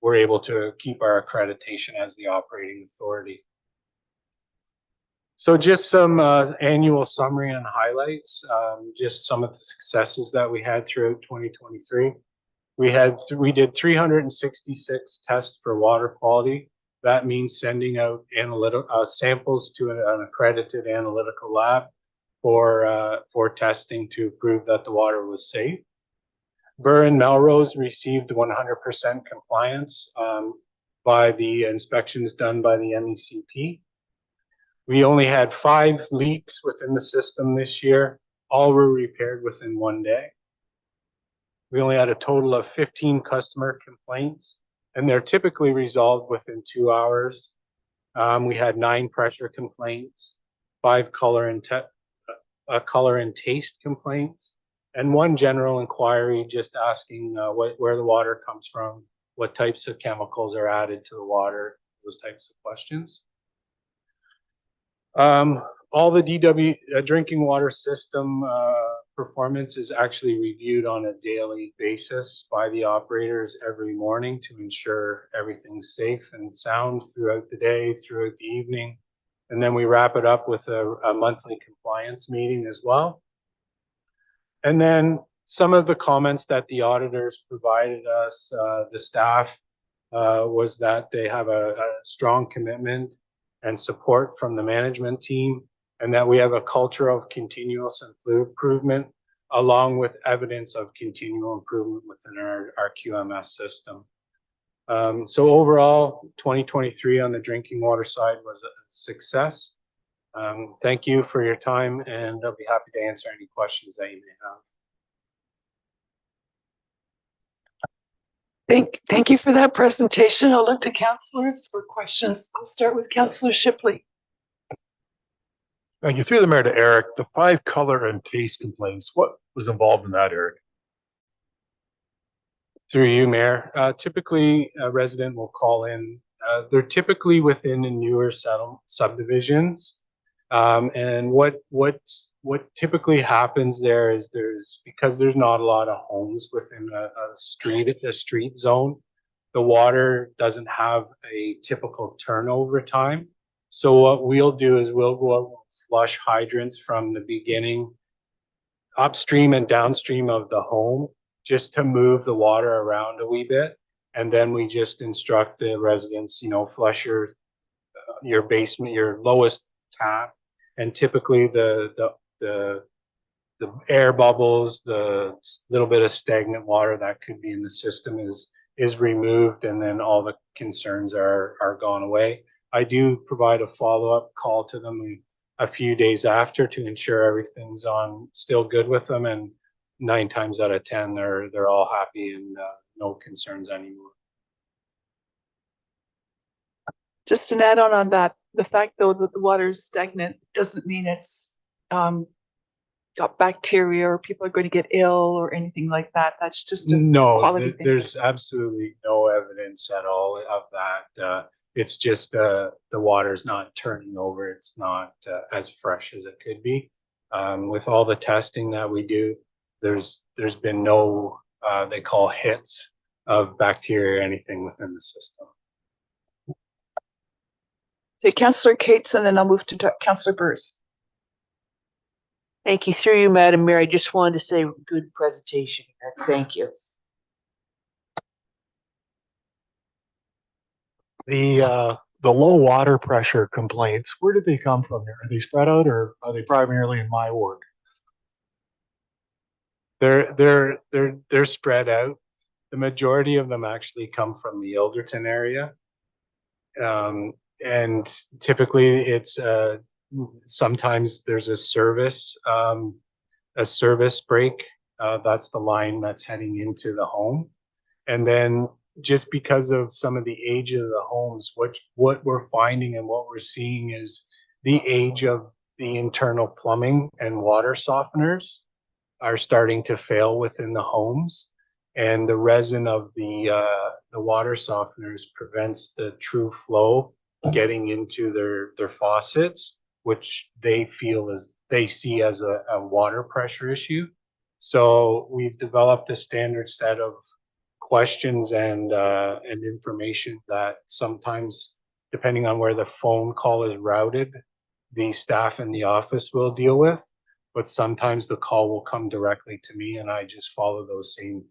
were able to keep our accreditation as the operating authority. So just some annual summary and highlights, just some of the successes that we had throughout 2023. We did 366 tests for water quality. That means sending out samples to an accredited analytical lab for testing to prove that the water was safe. Burr and Melrose received 100% compliance by the inspections done by the MECP. We only had 5 leaks within the system this year. All were repaired within 1 day. We only had a total of 15 customer complaints, and they're typically resolved within 2 hours. We had 9 pressure complaints, 5 color and taste complaints, and 1 general inquiry just asking where the water comes from, what types of chemicals are added to the water, those types of questions. All the DW drinking water system performance is actually reviewed on a daily basis by the operators every morning to ensure everything's safe and sound throughout the day, throughout the evening. And then we wrap it up with a monthly compliance meeting as well. And then some of the comments that the auditors provided us, the staff, was that they have a strong commitment and support from the management team, and that we have a culture of continuous improvement, along with evidence of continual improvement within our QMS system. So overall, 2023 on the drinking water side was a success. Thank you for your time, and I'll be happy to answer any questions that you may have. Thank you for that presentation. I'll look to councillors for questions. I'll start with Councillor Shipley. Thank you. Through the mayor to Eric, the 5 color and taste complaints, what was involved in that, Eric? Through you, Mayor. Typically, a resident will call in. They're typically within the newer subdivisions. And what typically happens there is because there's not a lot of homes within a street zone, the water doesn't have a typical turnover time. So what we'll do is we'll go out and flush hydrants from the beginning upstream and downstream of the home, just to move the water around a wee bit. And then we just instruct the residents, flush your basement, your lowest tap. And typically the air bubbles, the little bit of stagnant water that could be in the system is removed, and then all the concerns are gone away. I do provide a follow-up call to them a few days after to ensure everything's still good with them, and 9 times out of 10 they're all happy and no concerns anymore. Just an add-on on that, the fact though that the water is stagnant doesn't mean it's got bacteria or people are going to get ill or anything like that. That's just a No, quality thing. there's absolutely no evidence at all of that. It's just the water's not turning over. It's not as fresh as it could be. With all the testing that we do, there's been no they call hits of bacteria or anything within the system. Okay, Councillor Cates, and then I'll move to Councillor Burrs. Thank you. Through you, Madam Mayor, I just wanted to say good presentation. Thank you. The low water pressure complaints, where did they come from? Are they spread out, or are they primarily in my ward? They're spread out. The majority of them actually come from the Ilderton area. And typically it's sometimes there's a service break. That's the line that's heading into the home. And then just because of some of the age of the homes, what we're finding and what we're seeing is the age of the internal plumbing and water softeners are starting to fail within the homes. And the resin of the water softeners prevents the true flow getting into their faucets, which they see as a water pressure issue. So we've developed a standard set of questions and information that sometimes, depending on where the phone call is routed, the staff in the office will deal with, but sometimes the call will come directly to me and I just follow those same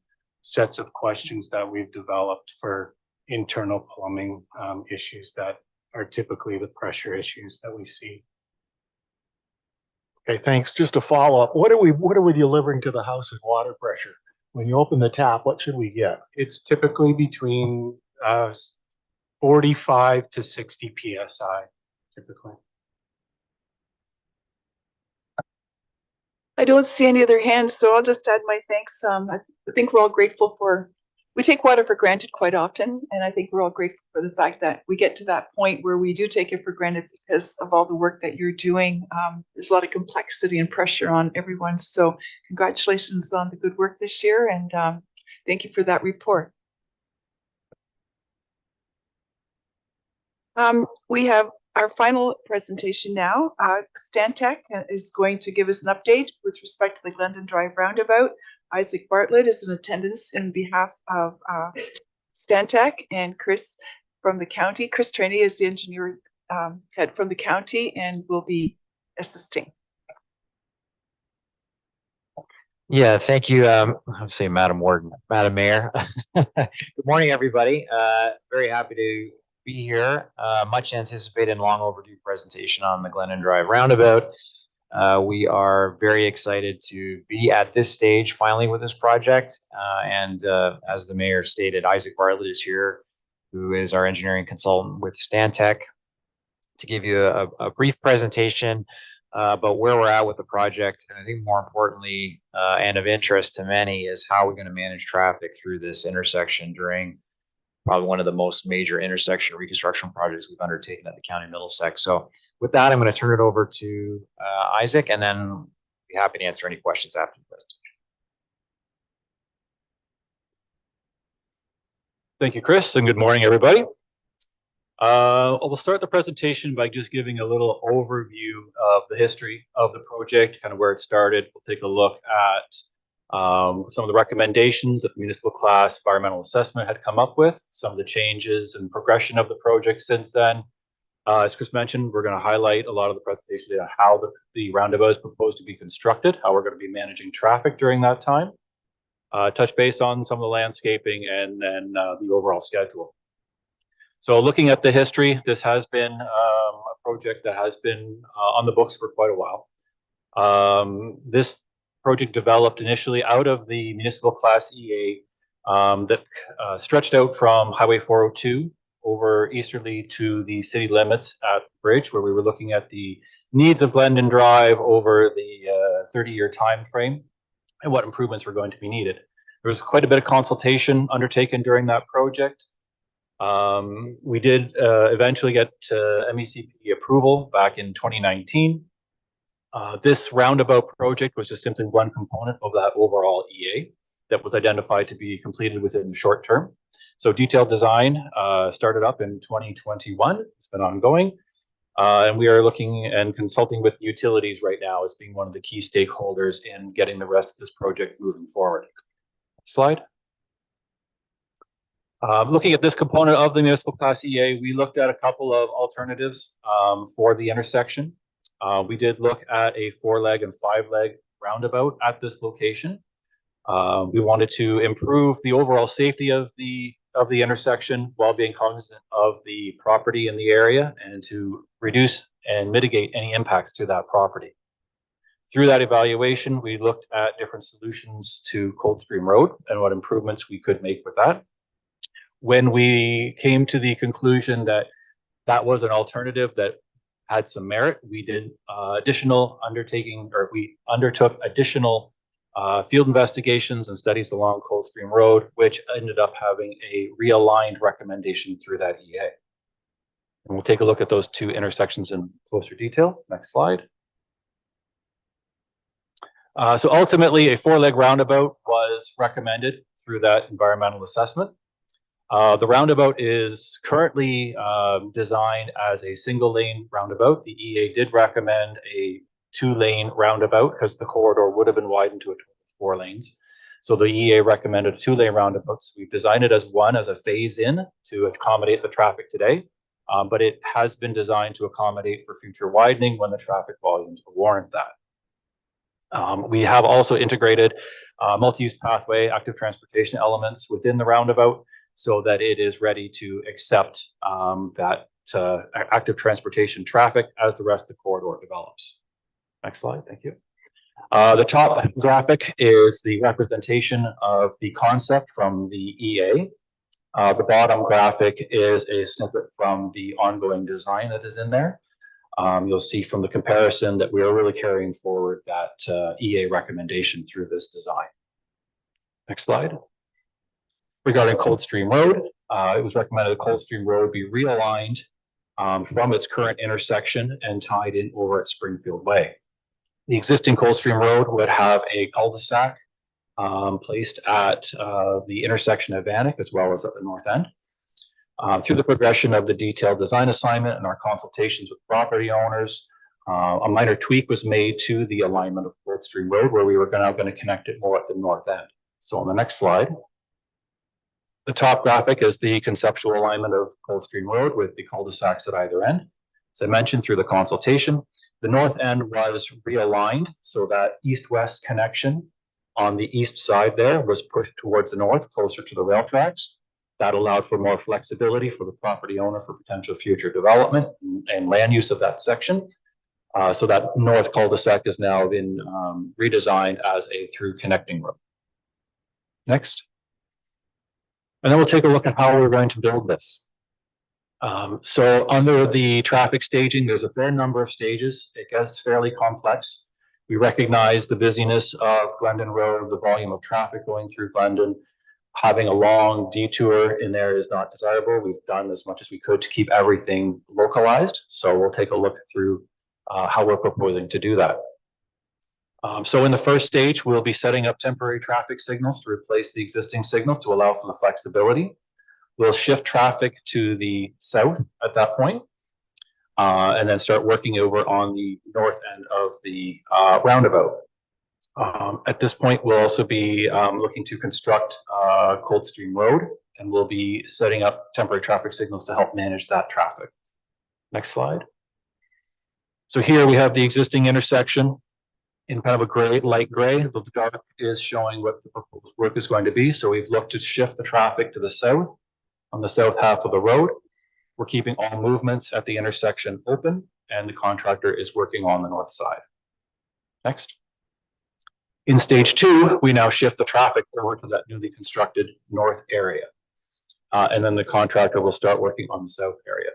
sets of questions that we've developed for internal plumbing issues that are typically the pressure issues that we see. Okay, thanks. Just a follow up. What are we delivering to the house in water pressure? When you open the tap, what should we get? It's typically between 45 to 60 PSI, typically. I don't see any other hands, so I'll just add my thanks. I think we're all grateful we take water for granted quite often, and I think we're all grateful for the fact that we get to that point where we do take it for granted because of all the work that you're doing. There's a lot of complexity and pressure on everyone, so congratulations on the good work this year, and thank you for that report. We have our final presentation now. Stantec is going to give us an update with respect to the Glendon Drive roundabout. Isaac Bartlett is in attendance in behalf of Stantec, and Chris from the county. Chris Trainee is the engineer head from the county and will be assisting. Yeah, thank you. I'm saying Madam Warden, Madam Mayor. Good morning, everybody. Very happy to be here. Much anticipated and long overdue presentation on the Glendon Drive roundabout. We are very excited to be at this stage finally with this project. And as the mayor stated, Isaac Bartlett is here, who is our engineering consultant with Stantec, to give you a brief presentation about where we're at with the project. And I think more importantly, and of interest to many, is how we're going to manage traffic through this intersection during probably one of the most major intersection reconstruction projects we've undertaken at the County of Middlesex. So with that, I'm going to turn it over to Isaac, and then be happy to answer any questions after the presentation. Thank you, Chris, and good morning, everybody. We'll start the presentation by just giving a little overview of the history of the project, kind of where it started. We'll take a look at some of the recommendations that the municipal class environmental assessment had come up with, some of the changes and progression of the project since then. As Chris mentioned, we're going to highlight a lot of the presentation on how the roundabout is proposed to be constructed, how we're going to be managing traffic during that time, touch base on some of the landscaping, and then the overall schedule. So looking at the history, this has been a project that has been on the books for quite a while. This project developed initially out of the municipal class EA that stretched out from Highway 402 over easterly to the city limits at the bridge, where we were looking at the needs of Glendon Drive over the 30-year time frame and what improvements were going to be needed. There was quite a bit of consultation undertaken during that project. We did eventually get MECP approval back in 2019. This roundabout project was just simply one component of that overall EA that was identified to be completed within the short term. So detailed design started up in 2021. It's been ongoing. And we are looking and consulting with utilities right now as being one of the key stakeholders in getting the rest of this project moving forward. Slide. Looking at this component of the municipal class EA, we looked at a couple of alternatives for the intersection. We did look at a 4-leg and 5-leg roundabout at this location. We wanted to improve the overall safety of the intersection while being cognizant of the property in the area and to reduce and mitigate any impacts to that property. Through that evaluation, we looked at different solutions to Coldstream Road and what improvements we could make with that. When we came to the conclusion that that was an alternative that had some merit, we did we undertook additional field investigations and studies along Coldstream Road, which ended up having a realigned recommendation through that EA. And we'll take a look at those two intersections in closer detail. Next slide. So ultimately, a 4-leg roundabout was recommended through that environmental assessment. The roundabout is currently designed as a single-lane roundabout. The EA did recommend a 2-lane roundabout because the corridor would have been widened to a total of 4 lanes. So the EA recommended a 2-lane roundabout. So we've designed it as one, as a phase-in to accommodate the traffic today. But it has been designed to accommodate for future widening when the traffic volumes warrant that. We have also integrated multi-use pathway active transportation elements within the roundabout so that it is ready to accept that active transportation traffic as the rest of the corridor develops. Next slide, thank you. The top graphic is the representation of the concept from the EA. The bottom graphic is a snippet from the ongoing design that is in there. You'll see from the comparison that we are really carrying forward that EA recommendation through this design. Next slide. Regarding Coldstream Road, it was recommended that Coldstream Road be realigned from its current intersection and tied in over at Springfield Way. The existing Coldstream Road would have a cul-de-sac placed at the intersection of Vanek as well as at the north end. Through the progression of the detailed design assignment and our consultations with property owners, a minor tweak was made to the alignment of Coldstream Road where we were now going to connect it more at the north end. So on the next slide, the top graphic is the conceptual alignment of Coldstream Road with the cul-de-sacs at either end. As I mentioned, through the consultation, the north end was realigned so that east-west connection on the east side there was pushed towards the north, closer to the rail tracks. That allowed for more flexibility for the property owner for potential future development and land use of that section. So that north cul-de-sac has now been redesigned as a through connecting road. Next. And then we'll take a look at how we're going to build this. So under the traffic staging, there's a fair number of stages. It gets fairly complex. We recognize the busyness of Glendon Road, the volume of traffic going through Glendon. Having a long detour in there is not desirable. We've done as much as we could to keep everything localized. So we'll take a look through how we're proposing to do that. So in the first stage, we'll be setting up temporary traffic signals to replace the existing signals to allow for the flexibility. We'll shift traffic to the south at that point, and then start working over on the north end of the roundabout. At this point, we'll also be looking to construct Coldstream Road, and we'll be setting up temporary traffic signals to help manage that traffic. Next slide. So here we have the existing intersection in kind of a gray, light gray. The dark is showing what the proposed work is going to be. So we've looked to shift the traffic to the south on the south half of the road. We're keeping all movements at the intersection open, and the contractor is working on the north side. Next. In stage 2, we now shift the traffic over to that newly constructed north area. And then the contractor will start working on the south area.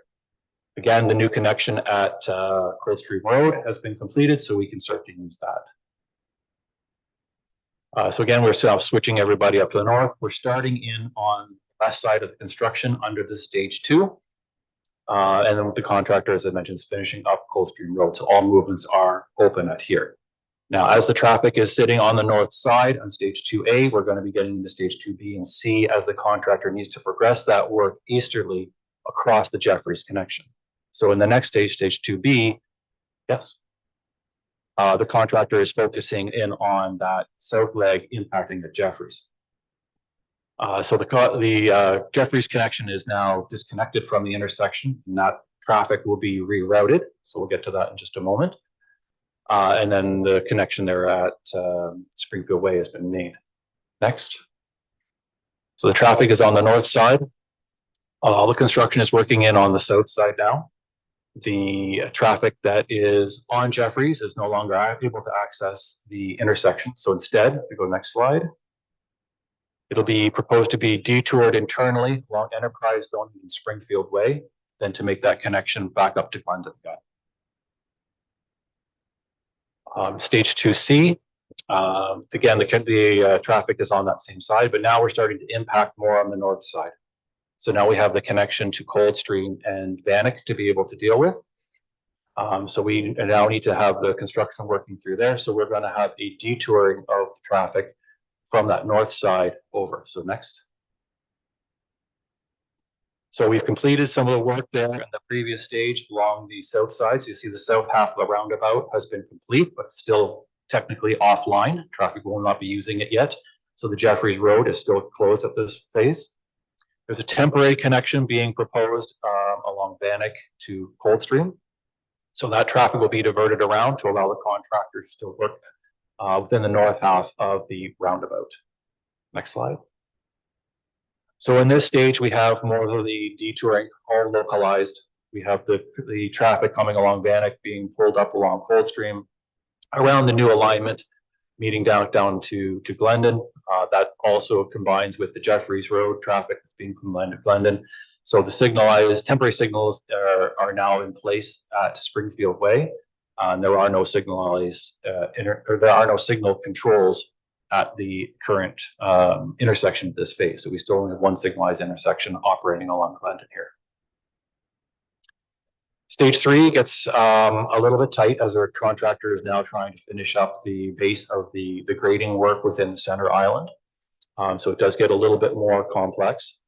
Again, the new connection at Coldstream Road has been completed, so we can start to use that. So again, we're switching everybody up to the north. We're starting in on the west side of the construction under this stage 2. And then the contractor, as I mentioned, is finishing up Coldstream Road. So all movements are open at here. Now, as the traffic is sitting on the north side on stage 2A, we're going to be getting into stage 2B and C as the contractor needs to progress that work easterly across the Jeffries connection. So in the next stage, stage 2B, yes, the contractor is focusing in on that south leg impacting the Jeffries. So the Jeffries connection is now disconnected from the intersection, and that traffic will be rerouted. So we'll get to that in just a moment. And then the connection there at Springfield Way has been made. Next. So the traffic is on the north side. All the construction is working in on the south side now. The traffic that is on Jeffries is no longer able to access the intersection. So instead, we go next slide. It'll be proposed to be detoured internally along Enterprise going in Springfield Way, then to make that connection back up to Glendon again. Stage 2C, again, the traffic is on that same side, but now we're starting to impact more on the north side. So now we have the connection to Coldstream and Bannock to be able to deal with. So we now need to have the construction working through there. So we're going to have a detouring of the traffic from that north side over. So next. So we've completed some of the work there in the previous stage along the south side. So you see the south half of the roundabout has been complete, but still technically offline. Traffic will not be using it yet. So the Jeffries Road is still closed at this phase. There's a temporary connection being proposed along Bannock to Coldstream. So that traffic will be diverted around to allow the contractors to work within the north half of the roundabout. Next slide. So in this stage, we have more of the detouring all localized. We have the traffic coming along Bannock being pulled up along Coldstream around the new alignment, meeting down to Glendon. That also combines with the Jeffries Road traffic being from Glendon. So the temporary signals are now in place at Springfield Way. There are no there are no signal controls at the current intersection of this phase. So we still only have one signalized intersection operating along Glendon here. Stage 3 gets a little bit tight as our contractor is now trying to finish up the base of the grading work within the center island. So it does get a little bit more complex.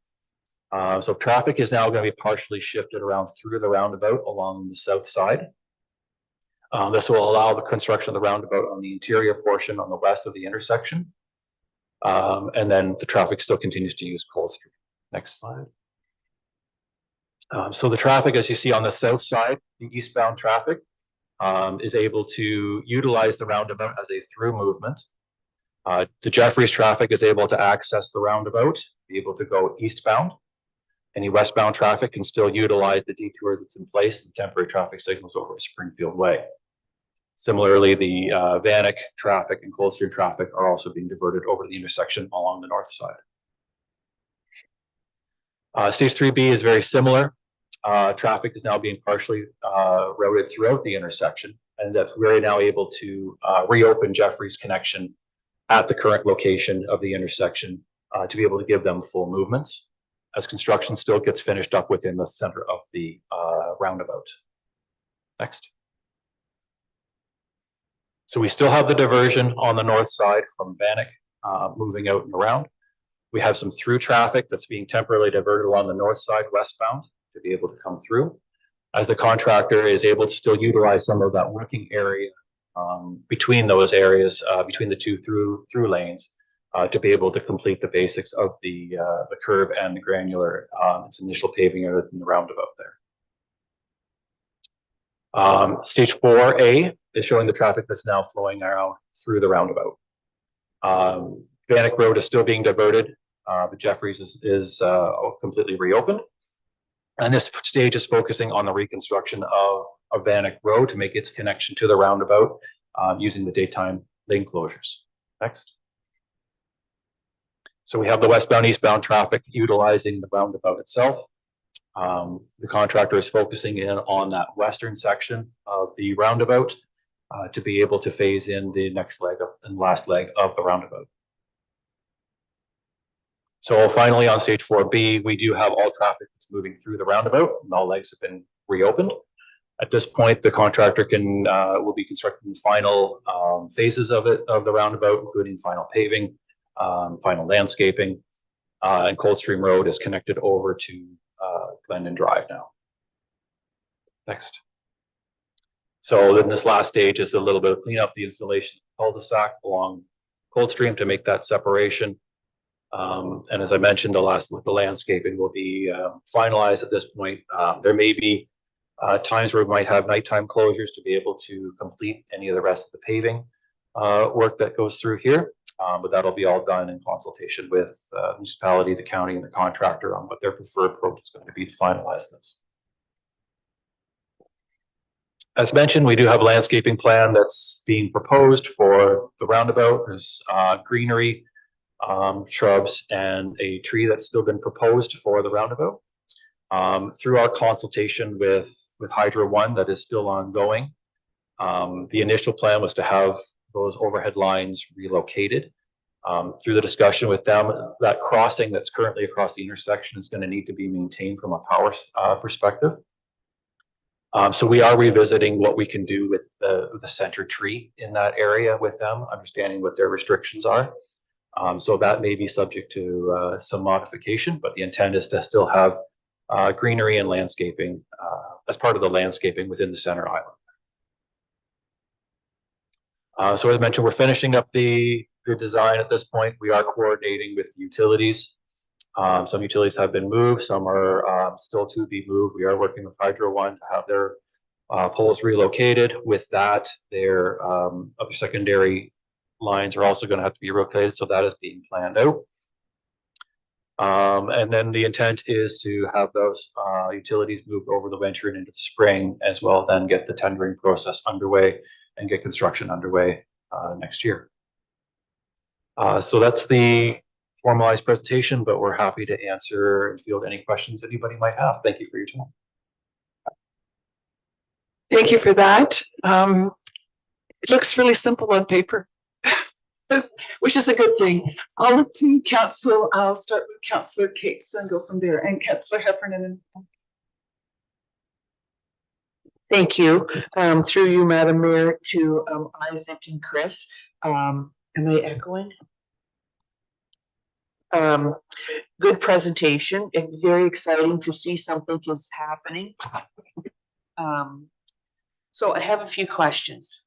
So traffic is now going to be partially shifted around through the roundabout along the south side. This will allow the construction of the roundabout on the interior portion on the west of the intersection. And then the traffic still continues to use Coldstream. Next slide. So the traffic, as you see on the south side, the eastbound traffic is able to utilize the roundabout as a through movement. The Jeffries traffic is able to access the roundabout, be able to go eastbound. Any westbound traffic can still utilize the detours that's in place, the temporary traffic signals over Springfield Way. Similarly, the Bannock traffic and Coldstream traffic are also being diverted over the intersection along the north side. Stage 3B is very similar. Traffic is now being partially routed throughout the intersection, and that we're now able to reopen Jeffries connection at the current location of the intersection to be able to give them full movements as construction still gets finished up within the center of the roundabout. Next. So we still have the diversion on the north side from Bannock moving out and around. We have some through traffic that's being temporarily diverted along the north side westbound to be able to come through, as the contractor is able to still utilize some of that working area between those areas, between the two through lanes, to be able to complete the basics of the curb and the granular, its initial paving in the roundabout there. Stage 4A is showing the traffic that's now flowing around through the roundabout. Bannock Road is still being diverted, but Jeffries is completely reopened. And this stage is focusing on the reconstruction of Bannock Road to make its connection to the roundabout using the daytime lane closures. Next. So we have the westbound, eastbound traffic utilizing the roundabout itself. The contractor is focusing in on that western section of the roundabout to be able to phase in the next leg and last leg of the roundabout. So finally, on stage 4B, we do have all traffic that's moving through the roundabout, and all legs have been reopened. At this point, the contractor will be constructing the final phases of the roundabout, including final paving, final landscaping, and Coldstream Road is connected over to Glendon Drive now. Next. So then this last stage is a little bit of clean up the installation cul-de-sac along Coldstream to make that separation. And as I mentioned, the landscaping will be finalized at this point. There may be times where we might have nighttime closures to be able to complete any of the rest of the paving work that goes through here. But that'll be all done in consultation with the municipality, the county, and the contractor on what their preferred approach is going to be to finalize this. As mentioned, we do have a landscaping plan that's being proposed for the roundabout. There's greenery, shrubs, and a tree that's still been proposed for the roundabout. Through our consultation with Hydro One that is still ongoing, the initial plan was to have those overhead lines relocated. Through the discussion with them, that crossing that's currently across the intersection is going to need to be maintained from a power perspective. So we are revisiting what we can do with the center tree in that area with them, understanding what their restrictions are. So that may be subject to some modification, but the intent is to still have greenery and landscaping as part of the landscaping within the center island. So as mentioned, we're finishing up the design at this point. We are coordinating with utilities. Some utilities have been moved, some are still to be moved. We are working with Hydro One to have their poles relocated. With that, their other secondary lines are also going to have to be relocated, so that is being planned out. And then the intent is to have those utilities moved over the winter and into the spring as well, then get the tendering process underway and get construction underway next year. So that's the formalized presentation, but we're happy to answer and field any questions anybody might have. Thank you for your time. Thank you for that. It looks really simple on paper, which is a good thing. I'll look to Council. I'll start with Councillor Cates and go from there, and Councillor Heffernan. Thank you. Through you, Madam Mayor, to Isaac and Chris. Am I echoing? Good presentation. It's very exciting to see something is happening. So I have a few questions.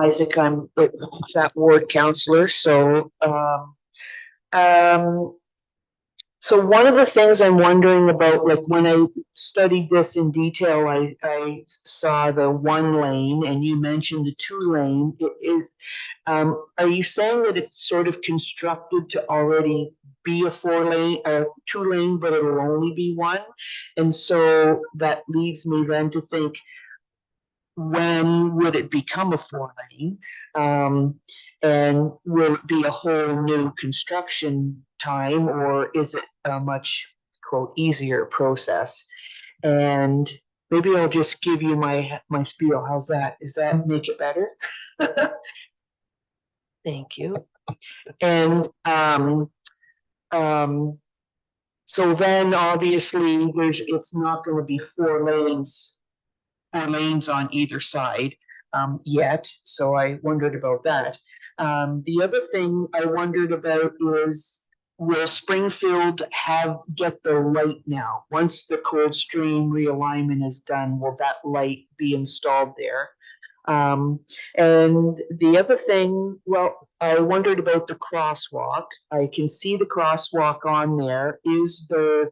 Isaac, I'm that ward councillor, so so one of the things I'm wondering about, like when I studied this in detail, I saw the 1 lane and you mentioned the 2 lane. Are you saying that it's sort of constructed to already be a 4 lane, 2 lane, but it'll only be 1? And so that leads me then to think, when would it become a 4 lane? And will it be a whole new construction time, or is it a much, quote, easier process? And maybe I'll just give you my spiel. How's that? Does that make it better? Thank you. And so then obviously it's not going to be 4 lanes on either side yet. So I wondered about that. The other thing I wondered about is, will Springfield get the light now? Once the Coldstream realignment is done, will that light be installed there? And the other thing, well, I wondered about the crosswalk. I can see the crosswalk on there. Is there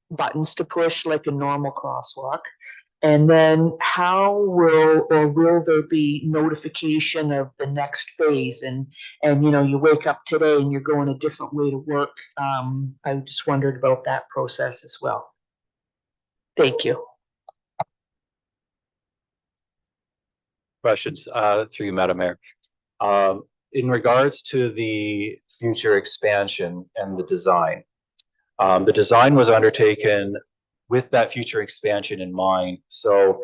buttons to push like a normal crosswalk? And then will there be notification of the next phase? And you know, you wake up today and you're going a different way to work. I just wondered about that process as well. Thank you. Questions through you, Madam Mayor. In regards to the future expansion and the design was undertaken with that future expansion in mind. So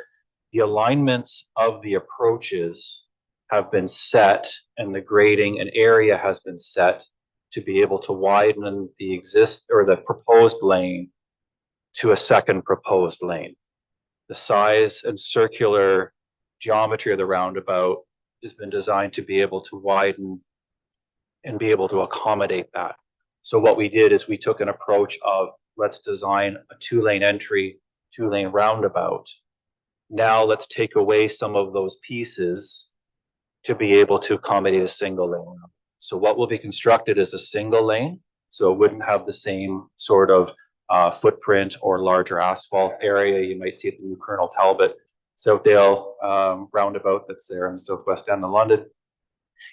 the alignments of the approaches have been set and the grading and area has been set to be able to widen the proposed lane to a second proposed lane. The size and circular geometry of the roundabout has been designed to be able to widen and be able to accommodate that. So what we did is we took an approach of, let's design a 2-lane entry, 2-lane roundabout. Now let's take away some of those pieces to be able to accommodate a single lane. So what will be constructed is a single lane, so it wouldn't have the same sort of footprint or larger asphalt area you might see at the new Colonel Talbot Southdale roundabout that's there in the southwest end of London.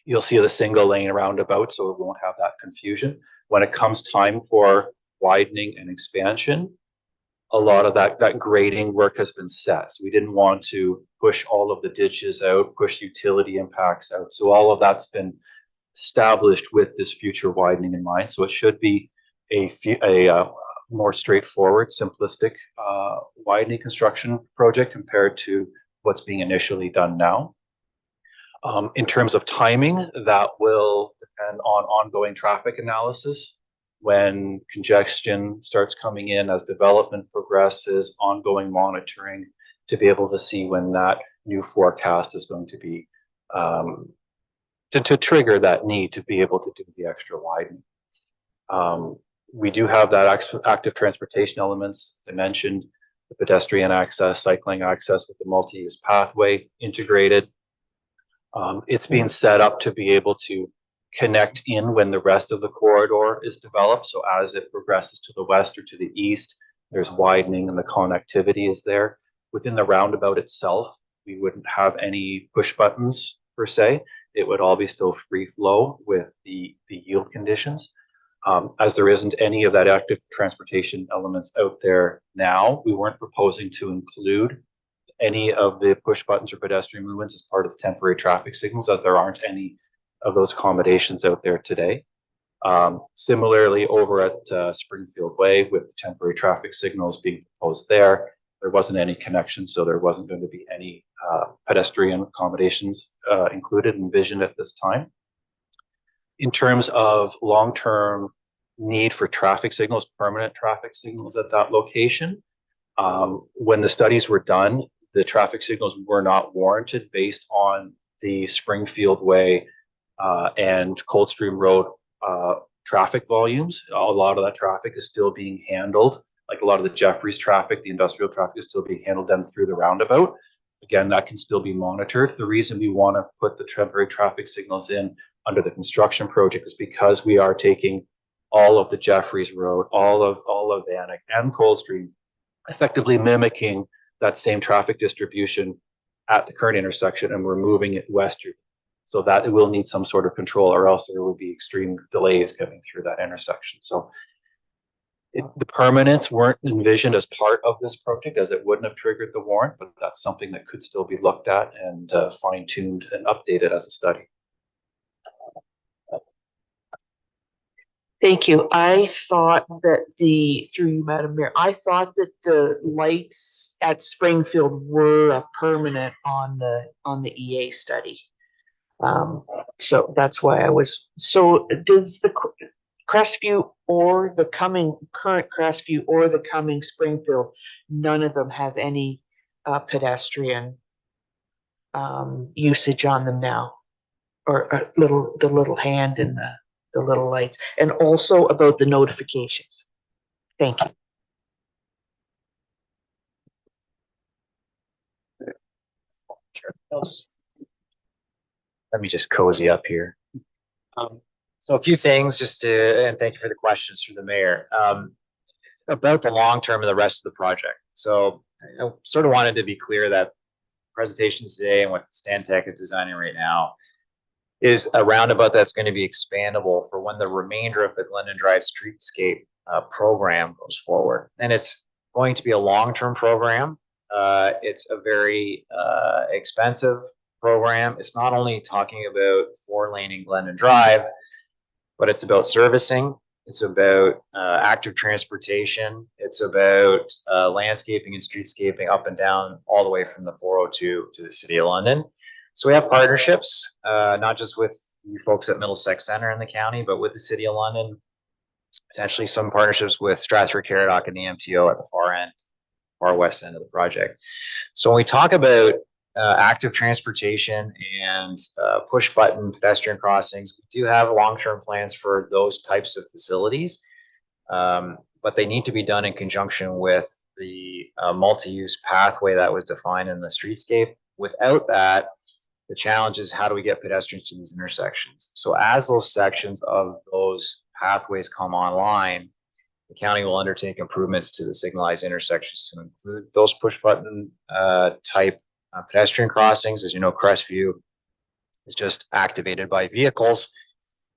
You'll see the single lane roundabout, so it won't have that confusion. When it comes time for widening and expansion, a lot of that grading work has been set. So we didn't want to push all of the ditches out, push utility impacts out. So all of that's been established with this future widening in mind. So it should be a more straightforward, simplistic widening construction project compared to what's being initially done now. In terms of timing, that will depend on ongoing traffic analysis. When congestion starts coming in, as development progresses, ongoing monitoring to be able to see when that new forecast is going to be to trigger that need to be able to do the extra widening. We do have that active transportation elements. I mentioned the pedestrian access, cycling access with the multi-use pathway integrated. It's being set up to be able to connect in when the rest of the corridor is developed. So as it progresses to the west or to the east, there's widening and the connectivity is there. Within the roundabout itself, we wouldn't have any push buttons per se. It would all be still free flow with the yield conditions. As there isn't any of that active transportation elements out there now, we weren't proposing to include any of the push buttons or pedestrian movements as part of the temporary traffic signals, as there aren't any of those accommodations out there today. Similarly, over at Springfield Way, with the temporary traffic signals being proposed there wasn't any connection, so there wasn't going to be any pedestrian accommodations included, envisioned at this time. In terms of long-term need for traffic signals, permanent traffic signals at that location, when the studies were done, the traffic signals were not warranted based on the Springfield Way and Coldstream Road traffic volumes. A lot of that traffic is still being handled, like a lot of the Jeffries traffic, the industrial traffic is still being handled then through the roundabout. Again, that can still be monitored. The reason we want to put the temporary traffic signals in under the construction project is because we are taking all of the Jeffries Road, all of Vanek and Coldstream, effectively mimicking that same traffic distribution at the current intersection, and we're moving it westward. So that it will need some sort of control, or else there will be extreme delays coming through that intersection. So the permanents weren't envisioned as part of this project, as it wouldn't have triggered the warrant, but that's something that could still be looked at and fine-tuned and updated as a study. Thank you. I thought that through you, Madam Mayor, I thought that the lights at Springfield were a permanent on the EA study. So that's why I was, so does the Crestview or the current Crestview or the coming Springfield, none of them have any pedestrian usage on them now? Or the little hand and the little lights, and also about the notifications. Thank you. Let me just cozy up here. So a few things and thank you for the questions through the mayor, about the long term and the rest of the project. So I sort of wanted to be clear that presentations today and what Stantec is designing right now is a roundabout that's going to be expandable for when the remainder of the Glendon Drive Streetscape program goes forward. And it's going to be a long-term program. It's a very expensive program. It's not only talking about 4-laning Glendon Drive, but it's about servicing. It's about active transportation. It's about landscaping and streetscaping up and down all the way from the 402 to the City of London. So we have partnerships, not just with you folks at Middlesex Center in the county, but with the City of London, potentially some partnerships with Stratford, Caradoc, and the MTO at the far west end of the project. So when we talk about active transportation and push button pedestrian crossings, we do have long-term plans for those types of facilities, but they need to be done in conjunction with the multi-use pathway that was defined in the streetscape. Without that, the challenge is how do we get pedestrians to these intersections? So as those sections of those pathways come online, the county will undertake improvements to the signalized intersections to include those push button type pedestrian crossings. As you know, Crestview is just activated by vehicles.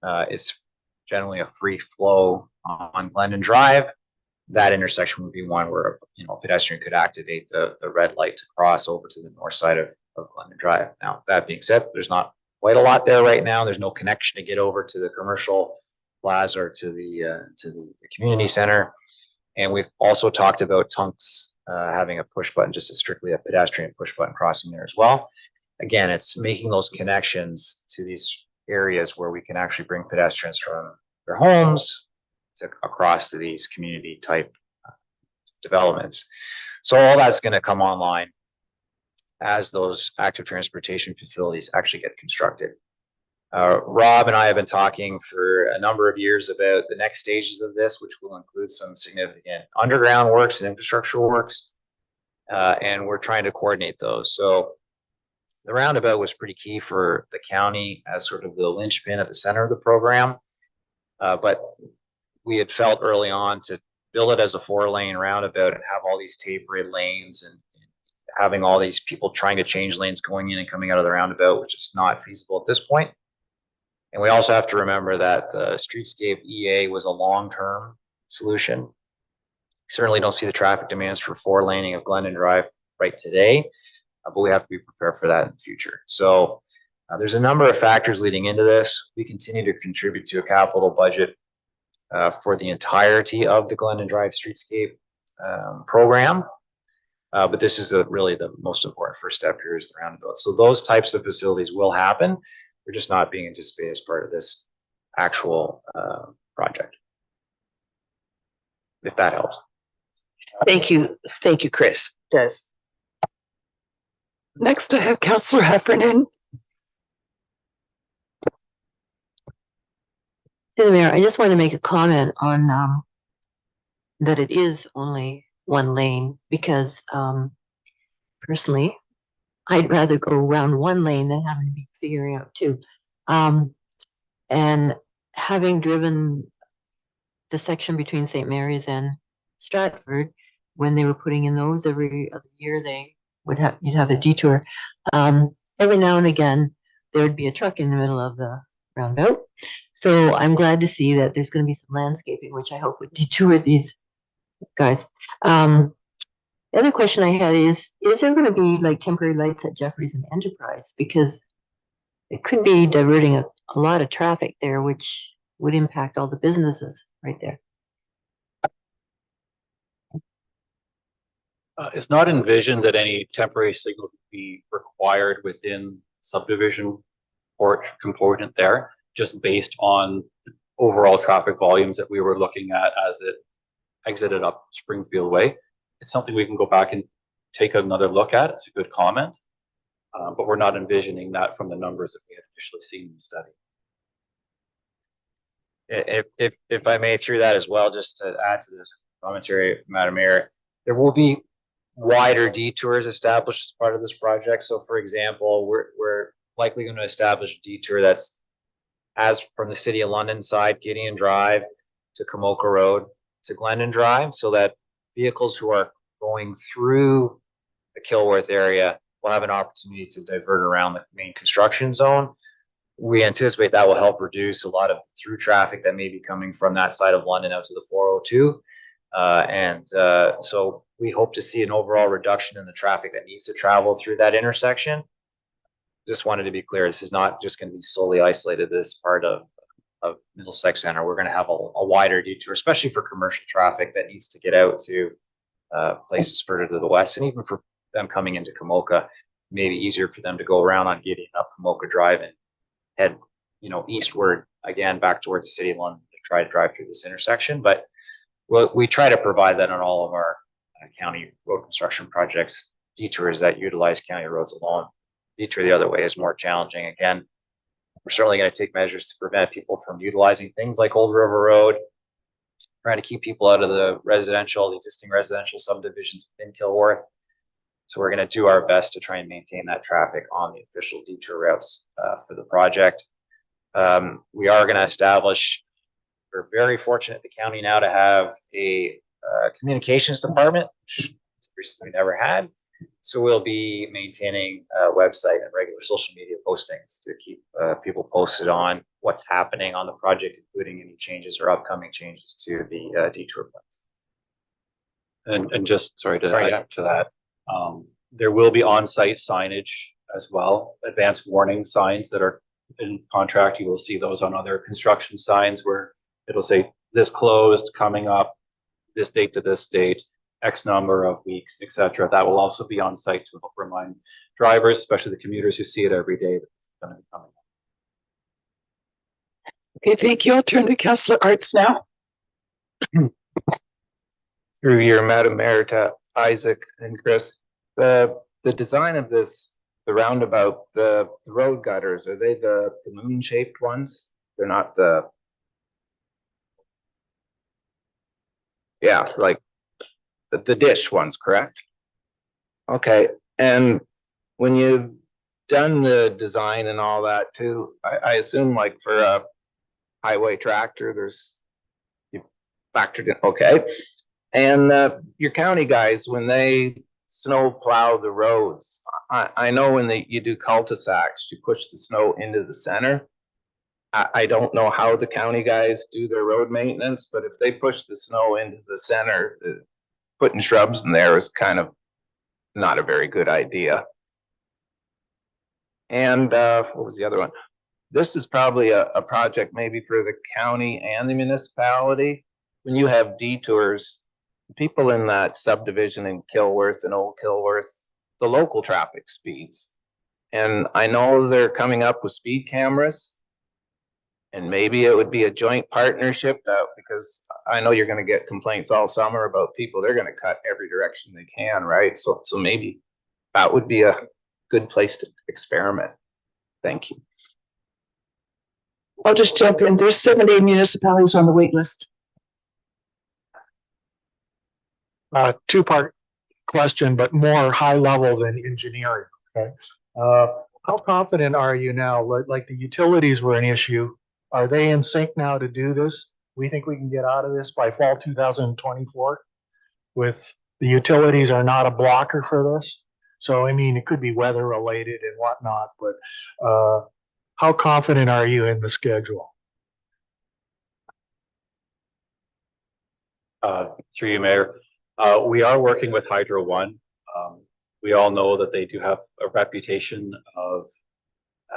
It's generally a free flow on Glendon Drive. That intersection would be one where a pedestrian could activate the red light to cross over to the north side of Glendon Drive. Now, that being said, there's not quite a lot there right now. There's no connection to get over to the commercial plaza or to the community center. And we've also talked about Tunks having a push button, just strictly a pedestrian push button crossing there as well. Again, it's making those connections to these areas where we can actually bring pedestrians from their homes to across to these community type developments. So all that's going to come online as those active transportation facilities actually get constructed. Rob and I have been talking for a number of years about the next stages of this, which will include some significant underground works and infrastructure works, and we're trying to coordinate those. So the roundabout was pretty key for the county as sort of the linchpin at the center of the program, but we had felt early on to build it as a 4-lane roundabout and have all these tapered lanes and having all these people trying to change lanes going in and coming out of the roundabout, which is not feasible at this point. And we also have to remember that the streetscape EA was a long-term solution. We certainly don't see the traffic demands for 4-laning of Glendon Drive right today, but we have to be prepared for that in the future. So there's a number of factors leading into this. We continue to contribute to a capital budget for the entirety of the Glendon Drive streetscape program. But this is really the most important first step here is the roundabout. So those types of facilities will happen. They're just not being anticipated as part of this actual project. If that helps. Thank you, Chris. Does. Next, I have Councillor Heffernan. To the mayor, I just want to make a comment on that it is only 1 lane because personally, I'd rather go around 1 lane than having to be figuring out 2. And having driven the section between St. Mary's and Stratford, when they were putting in those every other year, you'd have a detour. Every now and again, there would be a truck in the middle of the roundabout. So I'm glad to see that there's going to be some landscaping, which I hope would detour these guys. The other question I had is there going to be like temporary lights at Jeffries and Enterprise? Because it could be diverting a lot of traffic there, which would impact all the businesses right there. It's not envisioned that any temporary signal would be required within subdivision port component there, just based on the overall traffic volumes that we were looking at as it exited up Springfield Way. It's something we can go back and take another look at. It's a good comment, but we're not envisioning that from the numbers that we had initially seen in the study. If I may, through that as well, just to add to this commentary, Madam Mayor, there will be wider detours established as part of this project. So, for example, we're likely going to establish a detour that's as from the City of London side, Gideon Drive to Kamoka Road to Glendon Drive, so that vehicles who are going through the Kilworth area will have an opportunity to divert around the main construction zone. We anticipate that will help reduce a lot of through traffic that may be coming from that side of London out to the 402. So we hope to see an overall reduction in the traffic that needs to travel through that intersection. Just wanted to be clear, this is not just going to be solely isolated to this part of Middlesex Center. We're going to have a wider detour, especially for commercial traffic that needs to get out to places further to the west, and even for them coming into Kamoka, maybe easier for them to go around on Gideon up Kamoka Drive and head eastward again, back towards the city of London to try to drive through this intersection. But we try to provide that on all of our county road construction projects. Detours that utilize county roads alone. Detour the other way is more challenging. Again, we're certainly going to take measures to prevent people from utilizing things like Old River Road, trying to keep people out of the existing residential subdivisions within Kilworth. So we're going to do our best to try and maintain that traffic on the official detour routes for the project. We are going to establish, we're very fortunate at the county now to have a communications department, which we never had. So we'll be maintaining a website and regular social media postings to keep people posted on what's happening on the project, including any changes or upcoming changes to the detour plans. And just, sorry to add to that, there will be on-site signage as well, advanced warning signs that are in contract. You will see those on other construction signs where it'll say this closed, coming up, this date to this date, X number of weeks, etc. That will also be on site to help remind drivers, especially the commuters who see it every day, that it's going to be coming up. Okay, thank you. I'll turn to Councillor Arts now. Through your Madam Mayor to Isaac and Chris, the design of this, the roundabout, the road gutters, are they the moon shaped ones? They're not like the dish ones, correct? Okay, and when you've done the design and all that too, I assume like for a highway tractor, you factored in, okay. And your county guys, when they snow plow the roads, I know when you do cul-de-sacs, you push the snow into the center. I don't know how the county guys do their road maintenance, but if they push the snow into the center, putting shrubs in there is kind of not a very good idea. And what was the other one? This is probably a project maybe for the county and the municipality. When you have detours, people in that subdivision in Kilworth and Old Kilworth, the local traffic speeds. And I know they're coming up with speed cameras. And maybe it would be a joint partnership because I know you're going to get complaints all summer about people. They're going to cut every direction they can, right? So maybe that would be a good place to experiment. Thank you. I'll just jump in. There's 70 municipalities on the wait list. Two-part question, but more high level than engineering. Okay. How confident are you now? Like the utilities were an issue. Are they in sync now to do this? We think we can get out of this by fall 2024 with the utilities are not a blocker for this. So, I mean, it could be weather related and whatnot, but how confident are you in the schedule? Through you, Mayor. We are working with Hydro One. We all know that they do have a reputation of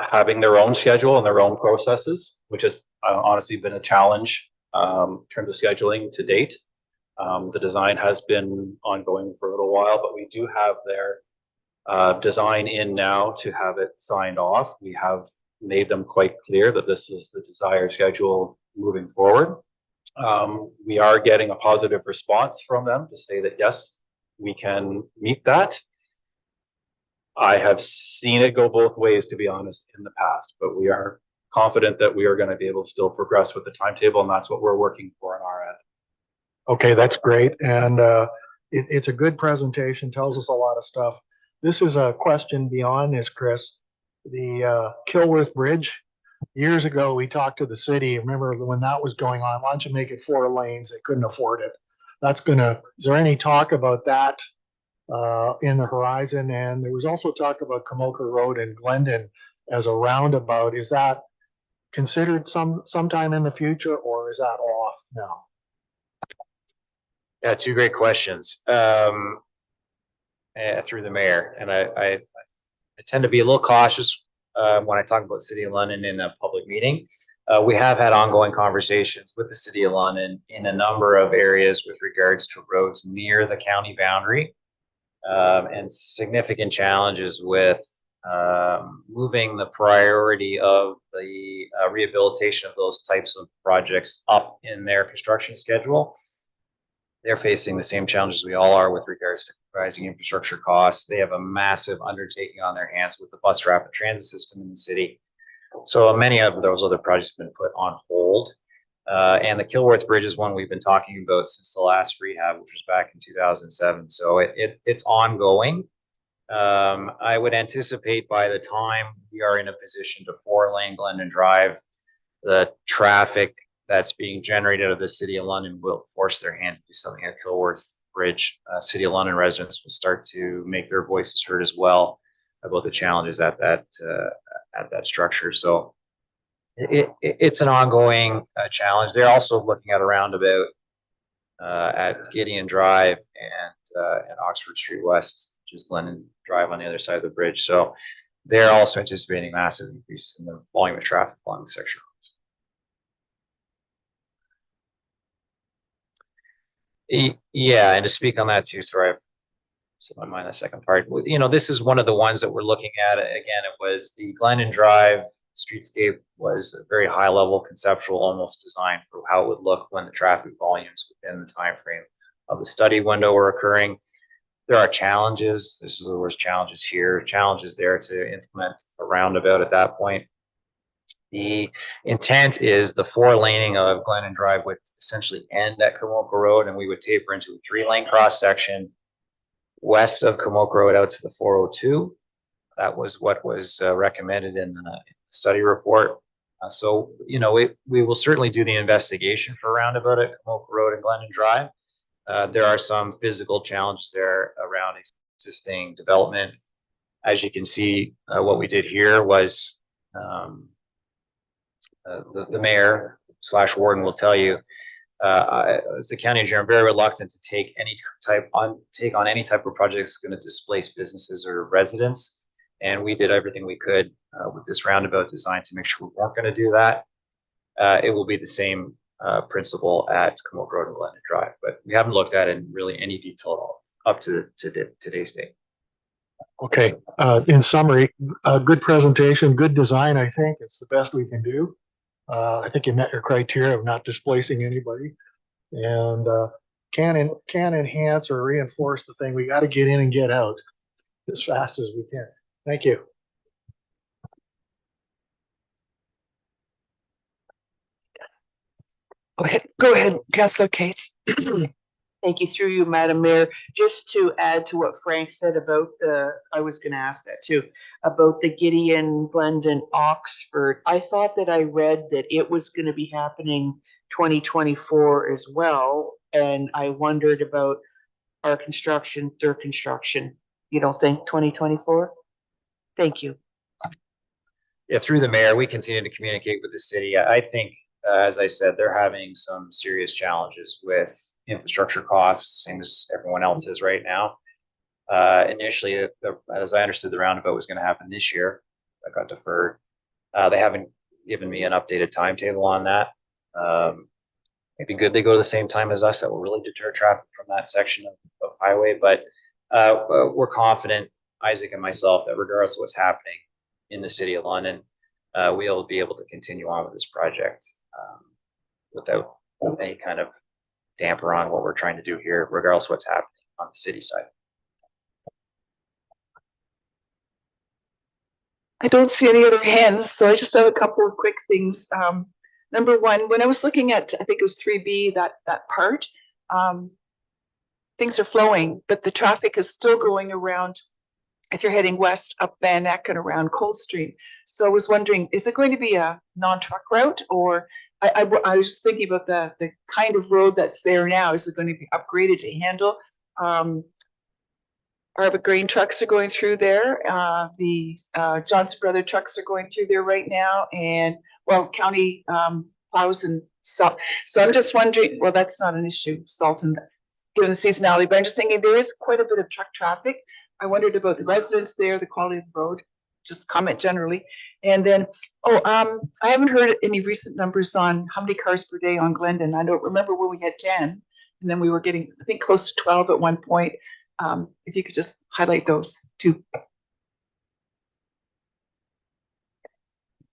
having their own schedule and their own processes, which has honestly been a challenge in terms of scheduling to date. The design has been ongoing for a little while, but we do have their design in now to have it signed off. We have made them quite clear that this is the desired schedule moving forward. We are getting a positive response from them to say that, yes, we can meet that. I have seen it go both ways, to be honest, in the past, but we are confident that we are going to be able to still progress with the timetable, and that's what we're working for on our end. Okay, that's great. And it's a good presentation, tells us a lot of stuff. This is a question beyond this, Chris. The Kilworth Bridge, years ago, we talked to the city. Remember when that was going on? Why don't you make it 4 lanes? They couldn't afford it. Is there any talk about that in the horizon? And there was also talk about Kamoka Road in Glendon as a roundabout. Is that considered sometime in the future, or is that off now? Yeah, 2 great questions. Through the mayor, and I tend to be a little cautious when I talk about City of London in a public meeting. We have had ongoing conversations with the City of London in a number of areas with regards to roads near the county boundary, and significant challenges with moving the priority of the rehabilitation of those types of projects up in their construction schedule. They're facing the same challenges we all are with regards to rising infrastructure costs. They have a massive undertaking on their hands with the bus rapid transit system in the city. So many of those other projects have been put on hold. And the Kilworth Bridge is one we've been talking about since the last rehab, which was back in 2007. So it's ongoing. I would anticipate by the time we are in a position to 4-lane Glendon Drive, the traffic that's being generated out of the City of London will force their hand to do something at Kilworth Bridge. City of London residents will start to make their voices heard as well about the challenges at that structure. So it's an ongoing challenge. They're also looking at a roundabout at Gideon Drive and Oxford Street West, which is Glendon Drive on the other side of the bridge. So they're also anticipating massive increases in the volume of traffic along the section. Yeah, and to speak on that too, sorry, I've set my mind the second part. You know, this is one of the ones that we're looking at. Again, it was the Glendon Drive streetscape was a very high level conceptual, almost designed for how it would look when the traffic volumes within the time frame of the study window were occurring. There are challenges. This is the worst challenges here, challenges there to implement a roundabout at that point. The intent is the 4-laning of Glendon Drive would essentially end at Kamoka Road, and we would taper into a 3-lane cross section west of Kamoka Road out to the 402. That was what was recommended in the study report. So, you know, we will certainly do the investigation for a roundabout at Kamoka Road and Glendon Drive. There are some physical challenges there around existing development. As you can see, what we did here was the mayor / warden will tell you, as the county engineer, I'm very reluctant to take on any type of project that's going to displace businesses or residents. And we did everything we could with this roundabout design to make sure we weren't going to do that. It will be the same principle at Kamoka Road and Glendon Drive, but we haven't looked at it in really any detail at all up to today's date. Okay, in summary, good presentation, good design. I think it's the best we can do. I think you met your criteria of not displacing anybody, and can enhance or reinforce the thing. We got to get in and get out as fast as we can. Thank you. Go ahead, Councillor Cates. Thank you, through you, Madam Mayor. Just to add to what Frank said about I was going to ask that too, about the Gideon, Glendon, Oxford. I thought that I read that it was going to be happening 2024 as well. And I wondered about our construction, their construction. You don't think 2024? Thank you. Yeah, through the mayor, we continue to communicate with the city. I think, as I said, they're having some serious challenges with infrastructure costs, same as everyone else is right now. Initially, as I understood, the roundabout was going to happen this year. That got deferred. They haven't given me an updated timetable on that. It'd be good they go to the same time as us. That will really deter traffic from that section of highway. But we're confident, Isaac and myself, that regardless of what's happening in the City of London, we'll be able to continue on with this project without any kind of damper on what we're trying to do here, regardless of what's happening on the city side. I don't see any other hands, so I just have a couple of quick things. Number one, when I was looking at, I think it was 3B, that part, things are flowing, but the traffic is still going around if you're heading west up Van Eck and around Coldstream. So I was wondering, is it going to be a non-truck route, or I was just thinking about the kind of road that's there now. Is it going to be upgraded to handle? Our grain trucks are going through there. The Johnson Brother trucks are going through there right now, and well, county plows and salt. So I'm just wondering. Well, that's not an issue, salt and given the seasonality. But I'm just thinking there is quite a bit of truck traffic. I wondered about the residents there, the quality of the road. Just comment generally. And then, I haven't heard any recent numbers on how many cars per day on Glendon. I don't remember when we had 10, and then we were getting, I think, close to 12 at one point. If you could just highlight those two.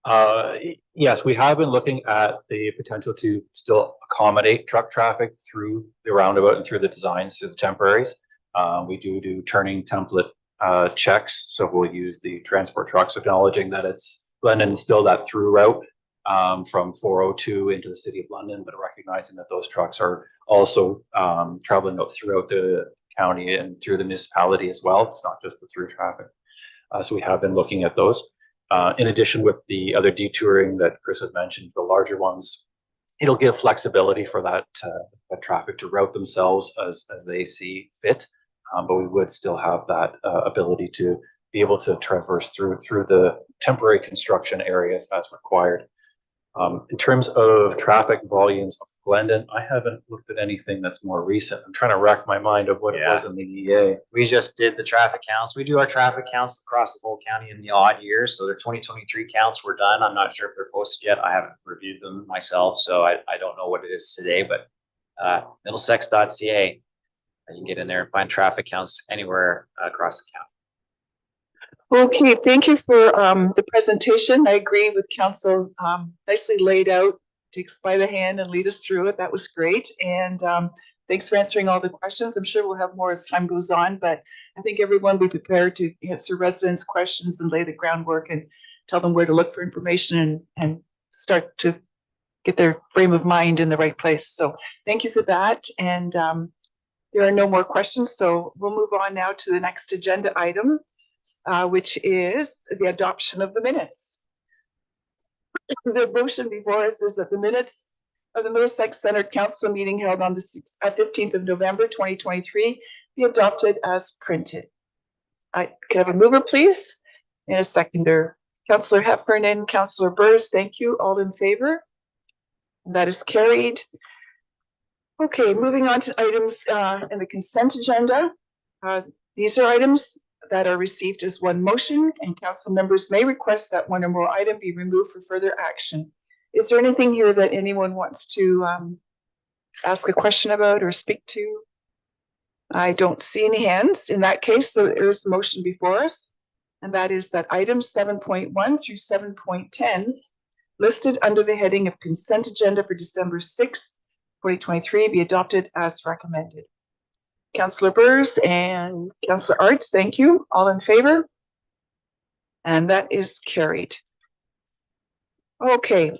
Yes, we have been looking at the potential to still accommodate truck traffic through the roundabout and through the designs, through the temporaries. We do turning template checks, so we'll use the transport trucks, acknowledging that it's London is still that through route from 402 into the city of London, but recognizing that those trucks are also traveling out throughout the county and through the municipality as well. It's not just the through traffic. So we have been looking at those. In addition, with the other detouring that Chris had mentioned, the larger ones, it'll give flexibility for that traffic to route themselves as they see fit. But we would still have that ability to be able to traverse through the temporary construction areas as required. In terms of traffic volumes of Glendon, I haven't looked at anything that's more recent. I'm trying to rack my mind of what it was in the EA. We just did the traffic counts. We do our traffic counts across the whole county in the odd years. So the 2023 counts were done. I'm not sure if they're posted yet. I haven't reviewed them myself, so I don't know what it is today, but middlesex.ca, you can get in there and find traffic counts anywhere across the county. Okay, thank you for the presentation. I agree with council, nicely laid out, takes by the hand and lead us through it. That was great. And thanks for answering all the questions. I'm sure we'll have more as time goes on, but I think everyone will be prepared to answer residents' questions and lay the groundwork and tell them where to look for information and start to get their frame of mind in the right place. So thank you for that. And there are no more questions. So we'll move on now to the next agenda item, which is the adoption of the minutes. The motion before us is that the minutes of the Middlesex Centre Council meeting held on the 15th of November 2023 be adopted as printed. I can I have a mover, please, and a seconder. Councillor Heffernan, Councillor Burrs, thank you. All in favor? That is carried. Okay, moving on to items in the consent agenda. These are items that are received as one motion, and council members may request that one or more item be removed for further action. Is there anything here that anyone wants to ask a question about or speak to? I don't see any hands. In that case, there is a motion before us, and that is that items 7.1 through 7.10 listed under the heading of consent agenda for December 6th, 2023 be adopted as recommended. Councillor Burrs and Councillor Arts, thank you. All in favor? And that is carried. Okay,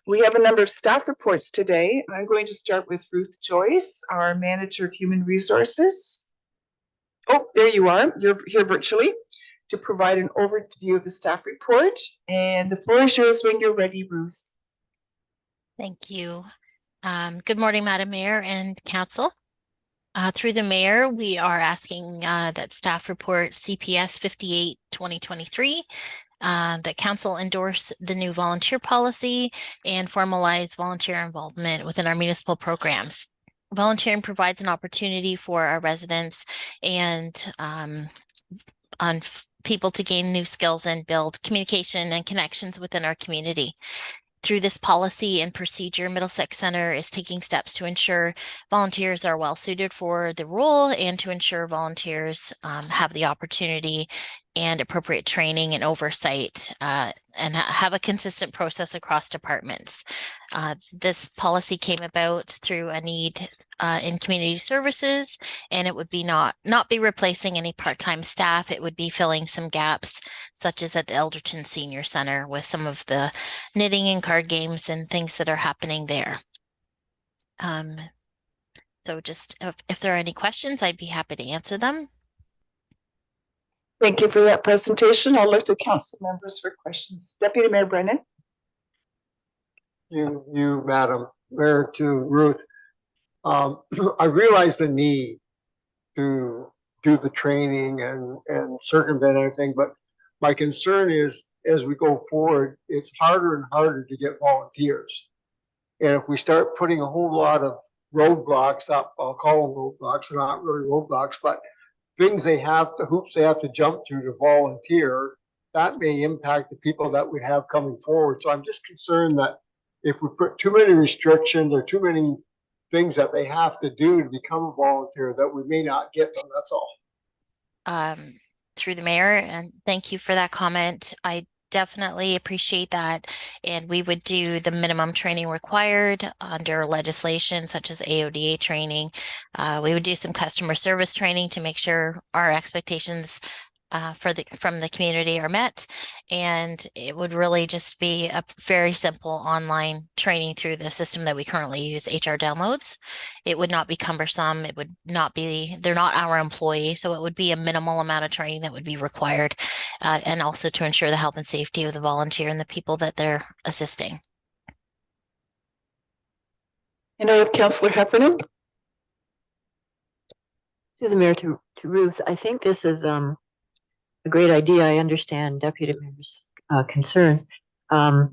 we have a number of staff reports today. I'm going to start with Ruth Joyce, our Manager of Human Resources. Oh, there you are. You're here virtually to provide an overview of the staff report. And the floor is yours when you're ready, Ruth. Thank you. Good morning, Madam Mayor and Council. Through the Mayor, we are asking that staff report CPS 58/2023, that Council endorse the new volunteer policy and formalize volunteer involvement within our municipal programs. Volunteering provides an opportunity for our residents and on people to gain new skills and build communication and connections within our community. Through this policy and procedure, Middlesex Centre is taking steps to ensure volunteers are well suited for the role and to ensure volunteers have the opportunity and appropriate training and oversight and have a consistent process across departments. This policy came about through a need in community services, and it would be not be replacing any part-time staff. It would be filling some gaps, such as at the Elderton Senior Center with some of the knitting and card games and things that are happening there. So just if there are any questions, I'd be happy to answer them. Thank you for that presentation. I'll look to council members for questions. Deputy Mayor Brennan. You, Madam Mayor, to Ruth. I realize the need to do the training and circumvent everything, but my concern is as we go forward, it's harder and harder to get volunteers. And if we start putting a whole lot of roadblocks up, I'll call them roadblocks, they're not really roadblocks, but things hoops they have to jump through to volunteer, that may impact the people that we have coming forward. So I'm just concerned that if we put too many restrictions or too many things that they have to do to become a volunteer, that we may not get them, that's all. Through the Mayor, and thank you for that comment. I definitely appreciate that. And we would do the minimum training required under legislation such as AODA training. We would do some customer service training to make sure our expectations from the community are met. And it would really just be a very simple online training through the system that we currently use, HR Downloads. It would not be cumbersome. It would not be, they're not our employee. So it would be a minimal amount of training that would be required. And also to ensure the health and safety of the volunteer and the people that they're assisting. And I have Councillor Heffernan. Through the mayor to Ruth, I think this is a great idea. I understand Deputy Mayor's concerns. But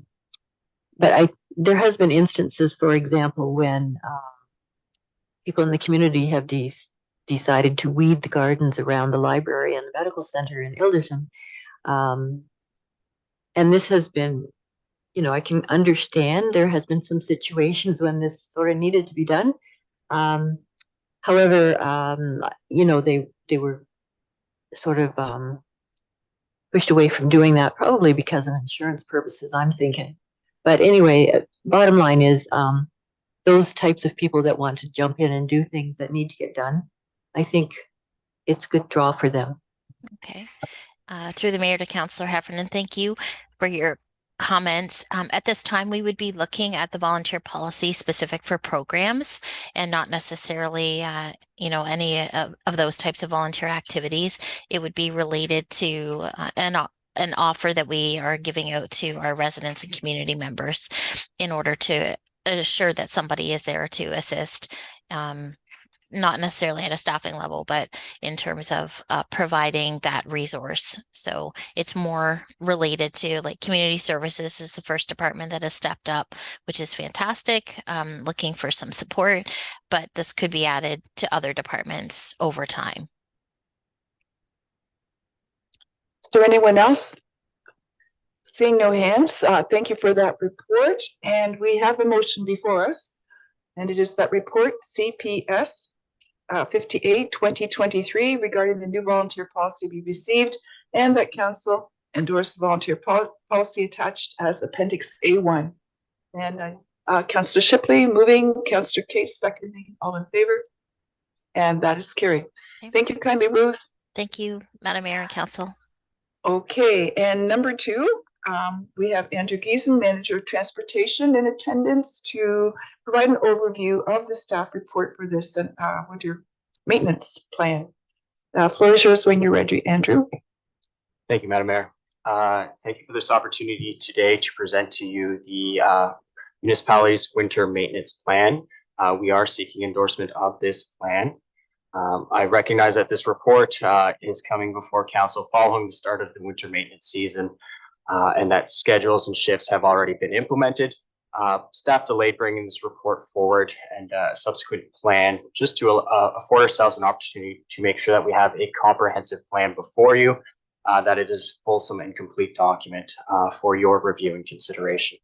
there has been instances, for example, when people in the community have decided to weed the gardens around the library and the medical center in Ilderton. And this has been, you know, I can understand there has been some situations when this sort of needed to be done. However, you know, they were sort of pushed away from doing that, probably because of insurance purposes, I'm thinking. But anyway, bottom line is those types of people that want to jump in and do things that need to get done, I think it's a good draw for them. Okay. Through the mayor to Councillor Heffernan, thank you for your comments. At this time, we would be looking at the volunteer policy specific for programs and not necessarily, you know, any of those types of volunteer activities. It would be related to an offer that we are giving out to our residents and community members in order to assure that somebody is there to assist. Not necessarily at a staffing level, but in terms of providing that resource. So it's more related to, like, community services is the first department that has stepped up, which is fantastic, looking for some support, but this could be added to other departments over time. Is there anyone else? Seeing no hands, thank you for that report. And we have a motion before us, and it is that report CPS 58/2023 regarding the new volunteer policy be received, and that council endorse the volunteer policy attached as Appendix A1. And Councillor Shipley moving, Councillor Case seconding, all in favor, and that is carried. Okay. Thank you kindly, Ruth. Thank you, Madam Mayor and Council. Okay, and number 2, we have Andrew Giesen, Manager of Transportation, in attendance to provide an overview of the staff report for this winter maintenance plan. Floor is yours when you're ready, Andrew. Thank you, Madam Mayor. Thank you for this opportunity today to present to you the municipality's winter maintenance plan. We are seeking endorsement of this plan. I recognize that this report is coming before council following the start of the winter maintenance season, and that schedules and shifts have already been implemented. Staff delayed bringing this report forward and a subsequent plan just to afford ourselves an opportunity to make sure that we have a comprehensive plan before you, that it is fulsome and complete document for your review and consideration.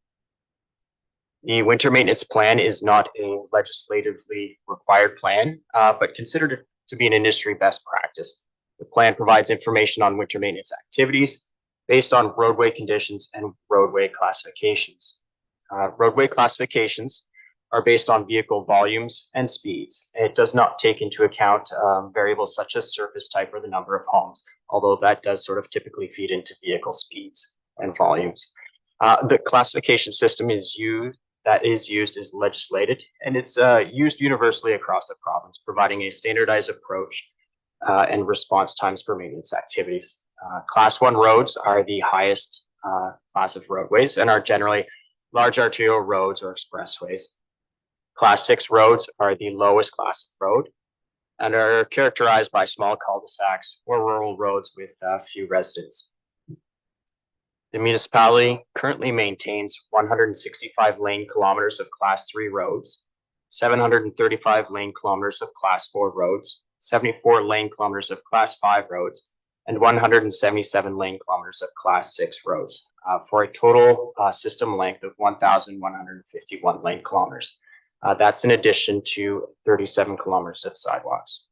The winter maintenance plan is not a legislatively required plan, but considered to be an industry best practice. The plan provides information on winter maintenance activities based on roadway conditions and roadway classifications. Roadway classifications are based on vehicle volumes and speeds. It does not take into account variables such as surface type or the number of homes, although that does sort of typically feed into vehicle speeds and volumes. The classification system is used is legislated, and it's used universely across the province, providing a standardized approach and response times for maintenance activities. Class 1 roads are the highest class of roadways and are generally large arterial roads or expressways. Class 6 roads are the lowest class of road and are characterized by small cul-de-sacs or rural roads with few residents. The municipality currently maintains 165 lane kilometers of Class 3 roads, 735 lane kilometers of Class 4 roads, 74 lane kilometers of Class 5 roads, and 177 lane kilometers of Class 6 roads, for a total system length of 1,151 lane kilometers. That's in addition to 37 kilometers of sidewalks.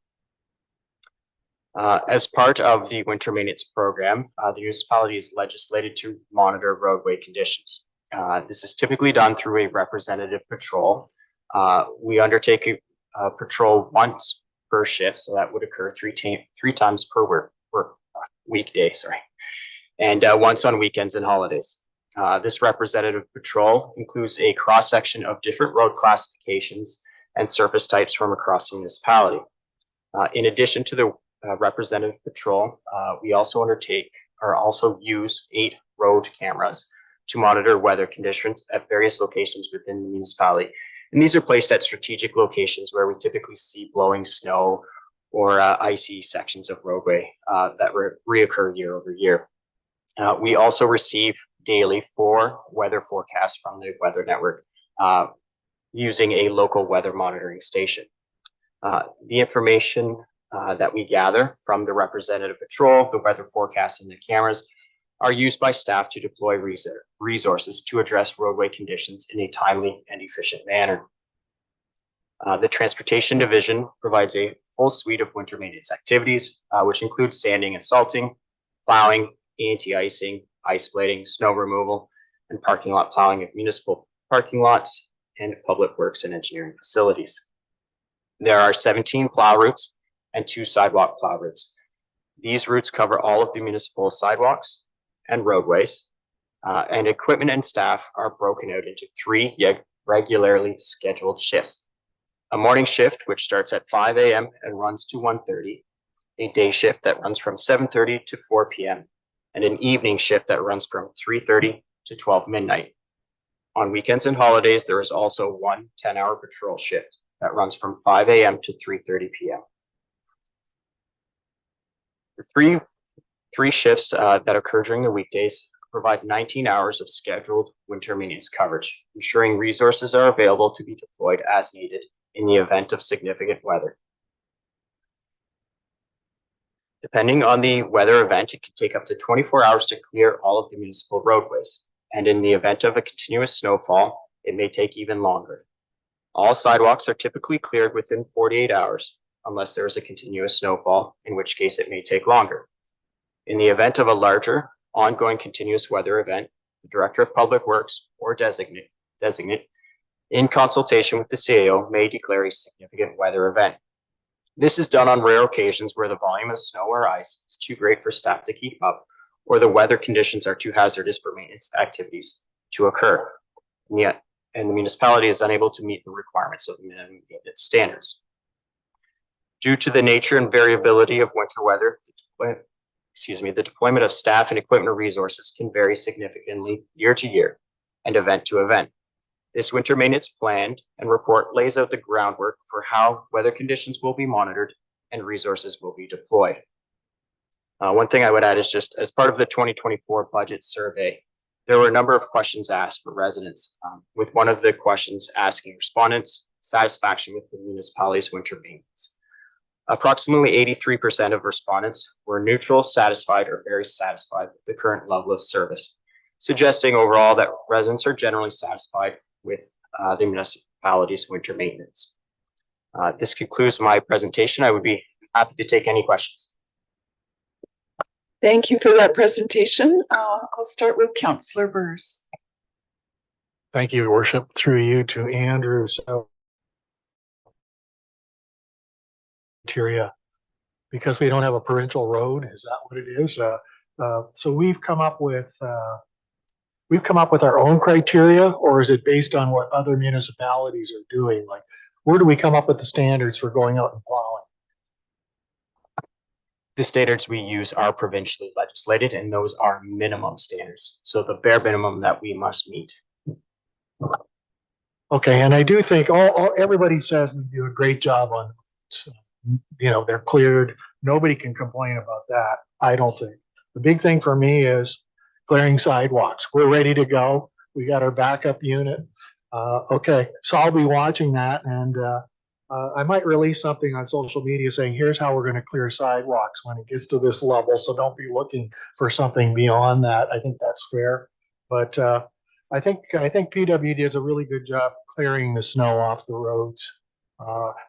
As part of the winter maintenance program, the municipality is legislated to monitor roadway conditions. This is typically done through a representative patrol. We undertake a patrol once per shift, so that would occur three times per weekday, and once on weekends and holidays. This representative patrol includes a cross-section of different road classifications and surface types from across the municipality. In addition to the representative patrol, we also use 8 road cameras to monitor weather conditions at various locations within the municipality. And these are placed at strategic locations where we typically see blowing snow or icy sections of roadway that reoccur year over year. We also receive daily 4 weather forecasts from the Weather Network using a local weather monitoring station. The information that we gather from the representative patrol, the weather forecast, and the cameras are used by staff to deploy resources to address roadway conditions in a timely and efficient manner. The Transportation Division provides a full suite of winter maintenance activities, which include sanding and salting, plowing, anti-icing, ice blading, snow removal, and parking lot plowing of municipal parking lots and public works and engineering facilities. There are 17 plow routes and 2 sidewalk plow routes. These routes cover all of the municipal sidewalks and roadways, and equipment and staff are broken out into 3 regularly scheduled shifts. A morning shift, which starts at 5 a.m. and runs to 1:30, a day shift that runs from 7:30 to 4 p.m., and an evening shift that runs from 3:30 to 12 midnight. On weekends and holidays, there is also 1 10-hour patrol shift that runs from 5 a.m. to 3:30 p.m. The three shifts that occur during the weekdays provide 19 hours of scheduled winter maintenance coverage, ensuring resources are available to be deployed as needed in the event of significant weather. Depending on the weather event, it can take up to 24 hours to clear all of the municipal roadways, and in the event of a continuous snowfall, it may take even longer. All sidewalks are typically cleared within 48 hours, unless there is a continuous snowfall, in which case it may take longer. In the event of a larger, ongoing continuous weather event, the Director of Public Works or designate, in consultation with the CAO, may declare a significant weather event. This is done on rare occasions where the volume of snow or ice is too great for staff to keep up, or the weather conditions are too hazardous for maintenance activities to occur, and the municipality is unable to meet the requirements of minimum maintenance standards. Due to the nature and variability of winter weather, the deployment of staff and equipment resources can vary significantly year to year and event to event. This winter maintenance plan and report lays out the groundwork for how weather conditions will be monitored and resources will be deployed. One thing I would add is just as part of the 2024 budget survey, there were a number of questions asked for residents, with one of the questions asking respondents' satisfaction with the municipality's winter maintenance. Approximately 83% of respondents were neutral, satisfied, or very satisfied with the current level of service, suggesting overall that residents are generally satisfied with the municipality's winter maintenance. This concludes my presentation. I would be happy to take any questions. Thank you for that presentation. I'll start with Councillor Burrs. Thank you, Your Worship, through you to Andrew. So, criteria, because we don't have a provincial road, is that what it is? So we've come up with our own criteria, or is it based on what other municipalities are doing? Like, where do we come up with the standards for going out and plowing? The standards we use are provincially legislated, and those are minimum standards. So the bare minimum that we must meet. Okay, and I do think everybody says we do a great job on, they're cleared. Nobody can complain about that. I don't think. The big thing for me is clearing sidewalks. We're ready to go. We got our backup unit. Okay, so I'll be watching that, and I might release something on social media saying, here's how we're going to clear sidewalks when it gets to this level. So don't be looking for something beyond that. I think that's fair. But I think PWD does a really good job clearing the snow off the roads.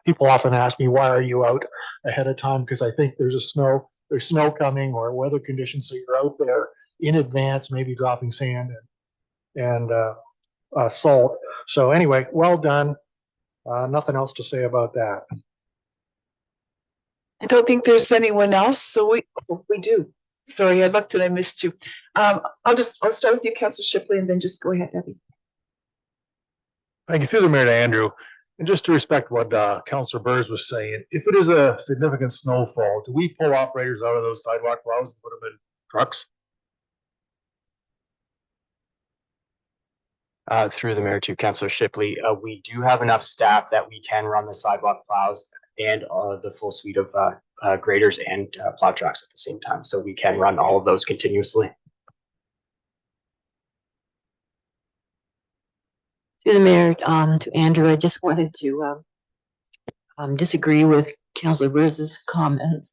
People often ask me, why are you out ahead of time? Because I think there's snow coming or weather conditions. So you're out there in advance, maybe dropping sand and salt. So anyway, well done. Nothing else to say about that. I don't think there's anyone else, so we do. Sorry, I looked and I missed you. I'll start with you, Councillor Shipley, and then just go ahead, Debbie. Thank you. Through the mayor to Andrew. And just to respect what Councillor Burrs was saying, if it is a significant snowfall, do we pull operators out of those sidewalk plows and put them in trucks? Through the mayor to Councillor Shipley, we do have enough staff that we can run the sidewalk plows and the full suite of graders and plow trucks at the same time. So we can run all of those continuously. Through the mayor, to Andrew, I just wanted to disagree with Councillor Burz's comments.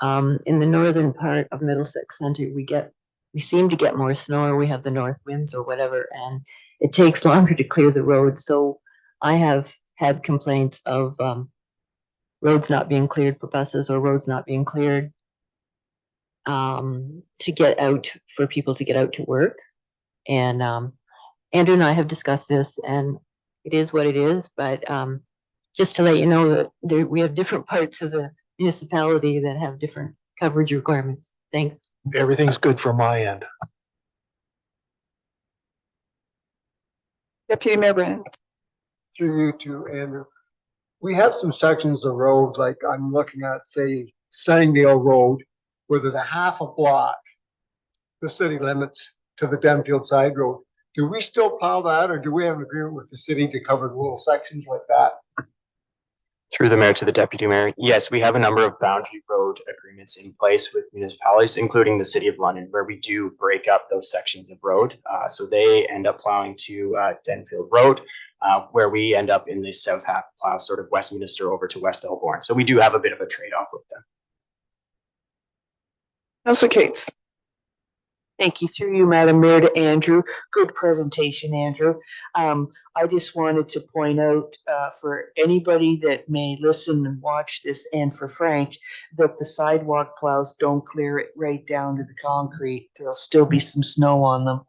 In the northern part of Middlesex Centre, we seem to get more snow, or we have the north winds or whatever, and it takes longer to clear the road. So I have had complaints of roads not being cleared for buses, or roads not being cleared to get out, for people to get out to work. And Andrew and I have discussed this, and it is what it is. But just to let you know that we have different parts of the municipality that have different coverage requirements. Thanks. Everything's good from my end. Deputy Mayor Brennan. Through you to Andrew. We have some sections of road, like I'm looking at, say, Sunningdale Road, where there's a half a block, the city limits to the Denfield side road. Do we still plow that, or do we have an agreement with the city to cover the little sections like that? Through the mayor to the deputy mayor, yes, we have a number of boundary road agreements in place with municipalities, including the city of London, where we do break up those sections of road. So they end up plowing to Denfield Road, where we end up in the south half plow, sort of Westminster over to West Elborn. So we do have a bit of a trade-off with them. Councillor Cates. Thank you. Through you, Madam Mayor, to Andrew. Good presentation, Andrew. I just wanted to point out for anybody that may listen and watch this, and for Frank, that the sidewalk plows don't clear it right down to the concrete. There'll still be some snow on them.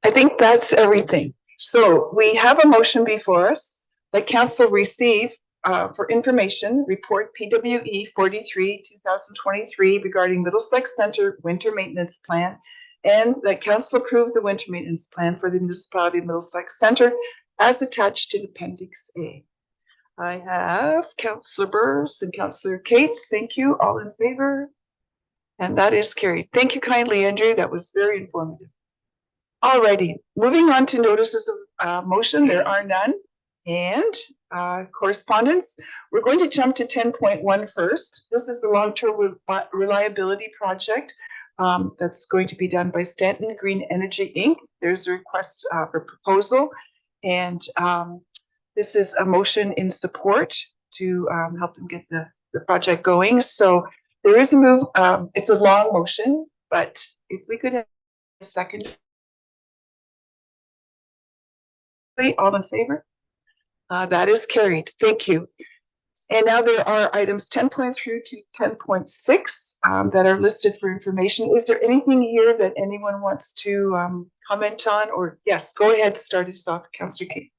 I think that's everything. So we have a motion before us that council receive for information, report PWE 43, 2023 regarding Middlesex Centre Winter Maintenance Plan, and that council approve the winter maintenance plan for the municipality of Middlesex Centre as attached to Appendix A. I have Councillor Burrs and Councillor Cates. Thank you. All in favor? And that is carried. Thank you kindly, Andrew. That was very informative. Alrighty, moving on to notices of motion. There are none. And correspondence. We're going to jump to 10.1 first. This is the long-term reliability project that's going to be done by Stanton Green Energy Inc. There's a request for proposal, and this is a motion in support to help them get the project going. So there is a move. It's a long motion, but if we could have a second. All in favor? That is carried. Thank you. And now there are items 10.3 to 10.6 that are listed for information. Is there anything here that anyone wants to comment on? Or yes, go ahead, start us off, Councillor Kate.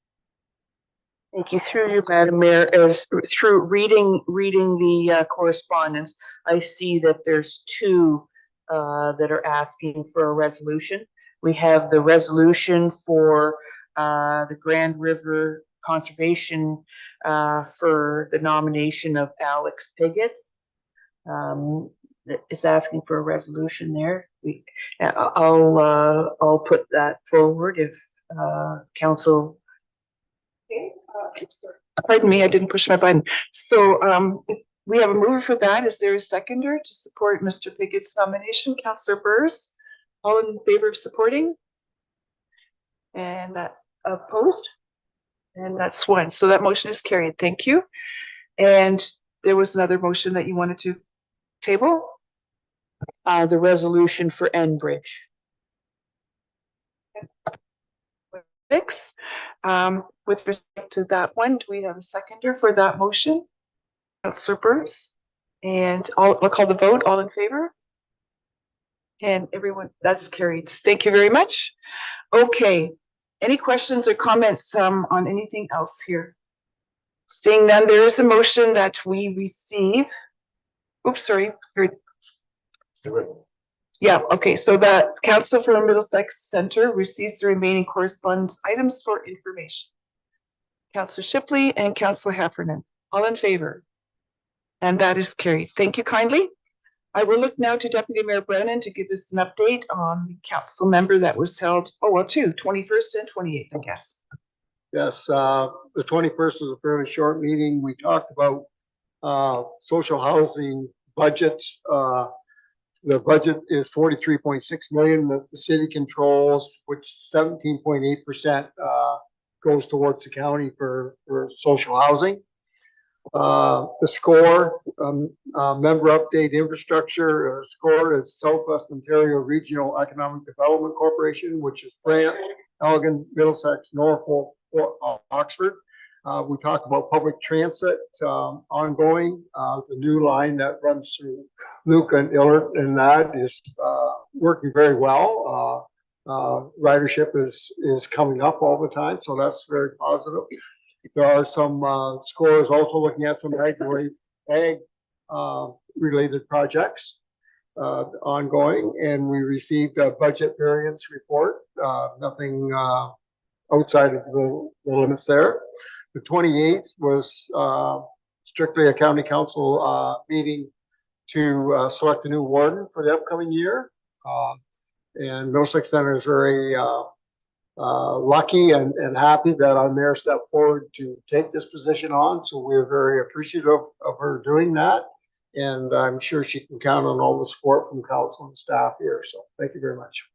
Thank you. Through you, Madam Mayor, as through reading the correspondence, I see that there's two that are asking for a resolution. We have the resolution for the Grand River Conservation for the nomination of Alex Piggott. Is asking for a resolution there. I'll put that forward if council. Pardon me, I didn't push my button. So we have a mover for that. Is there a seconder to support Mr. Piggott's nomination? Councillor Burrs, all in favor of supporting? And that opposed? And that's one. So that motion is carried. Thank you. And there was another motion that you wanted to table? The resolution for Enbridge. 6. With respect to that one, do we have a seconder for that motion? Councillor Burns. And I'll call the vote. All in favor? And everyone, that's carried. Thank you very much. Okay. Any questions or comments on anything else here? Seeing none, there is a motion that we receive. Oops, sorry. Yeah, okay. So the Council for the Middlesex Centre receives the remaining correspondence items for information. Councillor Shipley and Councillor Heffernan. All in favor? And that is carried. Thank you kindly. I will look now to Deputy Mayor Brennan to give us an update on the council member that was held, 21st and 28th, I guess. Yes, the 21st was a fairly short meeting. We talked about social housing budgets. The budget is 43.6 million that the city controls, which 17.8% goes towards the county for social housing. The score, member update infrastructure score is Southwest Ontario Regional Economic Development Corporation, which is Brant, Elgin, Middlesex, Norfolk, Oxford. We talked about public transit ongoing, the new line that runs through Luke and Illert, and that is working very well. Ridership is coming up all the time, so that's very positive. There are some scores also looking at some ag related projects ongoing, and we received a budget variance report. Nothing outside of the limits there. The 28th was strictly a county council meeting to select a new warden for the upcoming year. And Middlesex Centre is very lucky and happy that our mayor stepped forward to take this position on. So we're very appreciative of her doing that. And I'm sure she can count on all the support from council and staff here. So thank you very much.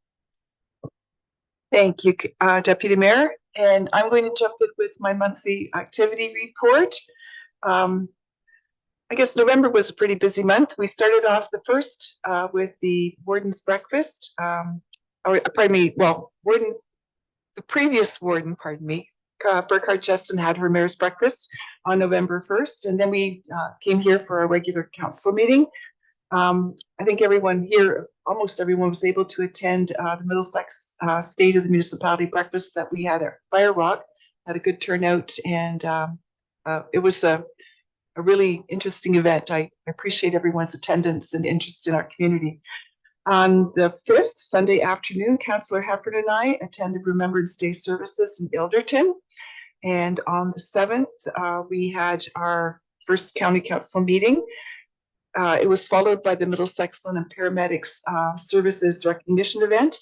Thank you, Deputy Mayor. And I'm going to jump in with my monthly activity report. I guess November was a pretty busy month. We started off the first with the warden's breakfast. The previous warden, Burkhart Justin had her mayor's breakfast on November 1st. And then we came here for a regular council meeting. I think everyone here, almost everyone was able to attend the Middlesex State of the Municipality breakfast that we had at Fire Rock. Had a good turnout, and it was a really interesting event. I appreciate everyone's attendance and interest in our community. On the 5th, Sunday afternoon, Councillor Heffernan and I attended Remembrance Day services in Ilderton. And on the 7th, we had our first county council meeting. It was followed by the Middlesex and Paramedics Services Recognition event.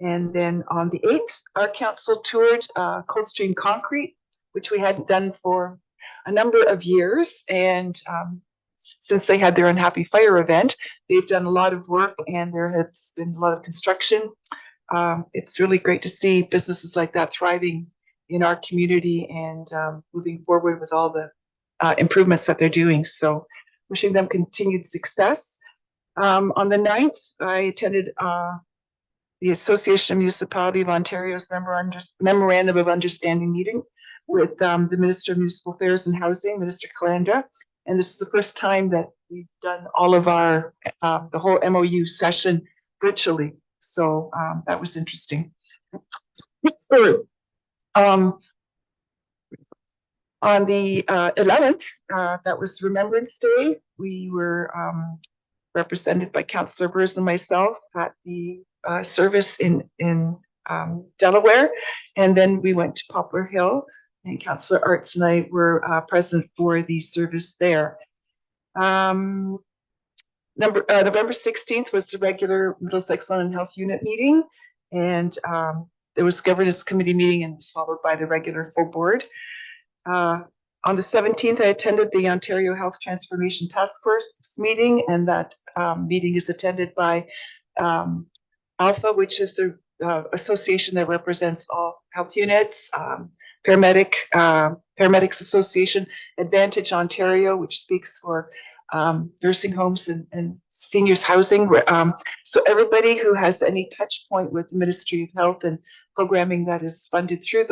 And then on the 8th, our council toured Coldstream Concrete, which we hadn't done for a number of years. And since they had their Unhappy Fire event, they've done a lot of work and there has been a lot of construction. It's really great to see businesses like that thriving in our community and moving forward with all the improvements that they're doing. So wishing them continued success. On the 9th, I attended the Association of Municipality of Ontario's Memorandum of Understanding meeting with the Minister of Municipal Affairs and Housing, Minister Calandra. And this is the first time that we've done all of our, the whole MOU session virtually. So that was interesting. On the 11th, that was Remembrance Day. We were represented by Councillor Burrs and myself at the service in Delaware. And then we went to Poplar Hill, and Councillor Arts and I were present for the service there. November 16th was the regular Middlesex London Health Unit meeting. And there was governance committee meeting and was followed by the regular full board. On the 17th, I attended the Ontario Health Transformation Task Force meeting, and that meeting is attended by ALPHA, which is the association that represents all health units, Paramedics Association, Advantage Ontario, which speaks for nursing homes and seniors housing. So everybody who has any touch point with the Ministry of Health and programming that is funded through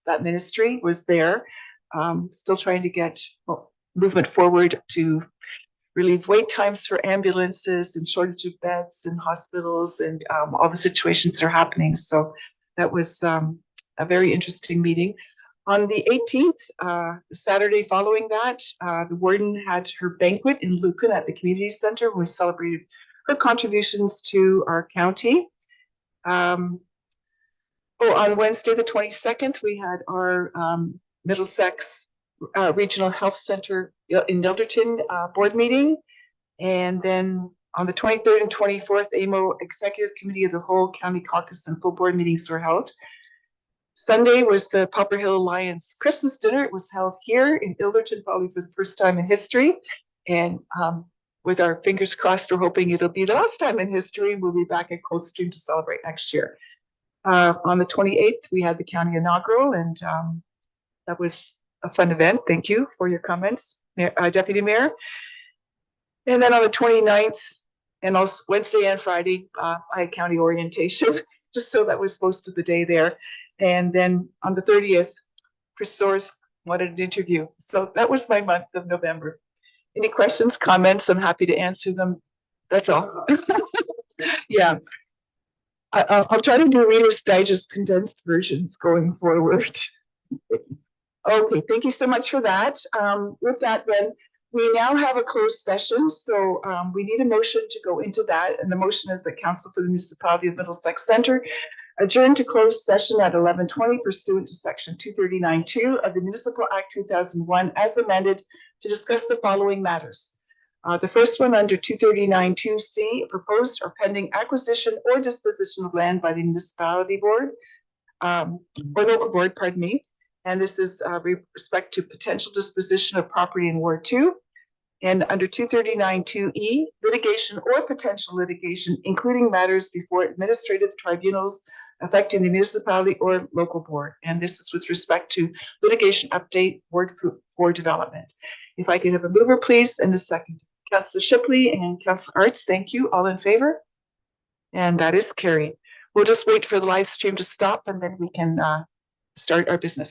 that ministry was there. Still trying to get movement forward to relieve wait times for ambulances and shortage of beds in hospitals and all the situations that are happening. So that was a very interesting meeting. On the 18th, Saturday following that, the warden had her banquet in Lucan at the community center. We celebrated her contributions to our county. On Wednesday, the 22nd, we had our Middlesex Regional Health Center in Ilderton board meeting. And then on the 23rd and 24th, AMO Executive Committee of the whole County Caucus and full board meetings were held. Sunday was the Poplar Hill Alliance Christmas dinner. It was held here in Ilderton, probably for the first time in history. And with our fingers crossed, we're hoping it'll be the last time in history. We'll be back at Coldstream to celebrate next year. On the 28th, we had the county inaugural, and that was a fun event. Thank you for your comments, Deputy Mayor. And then on the 29th, and also Wednesday and Friday, I had county orientation, just so that was most of the day there. And then on the 30th, Chris Soares wanted an interview. So that was my month of November. Any questions, comments? I'm happy to answer them. That's all. Yeah. I'll try to do Reader's Digest condensed versions going forward. Okay, thank you so much for that. With that, then, we now have a closed session, so we need a motion to go into that. And the motion is that Council for the Municipality of Middlesex Centre adjourn to closed session at 11:20 pursuant to Section 239(2) of the Municipal Act 2001 as amended to discuss the following matters. The first one under 239(2)C, proposed or pending acquisition or disposition of land by the municipality board or local board, pardon me. And this is with respect to potential disposition of property in Ward 2. And under 239(2)E, litigation or potential litigation, including matters before administrative tribunals affecting the municipality or local board. And this is with respect to litigation update, Ward 4 development. If I could have a mover, please, and a second. Councillor Shipley and Councillor Arts, thank you. All in favor? And that is carried. We'll just wait for the live stream to stop and then we can start our business.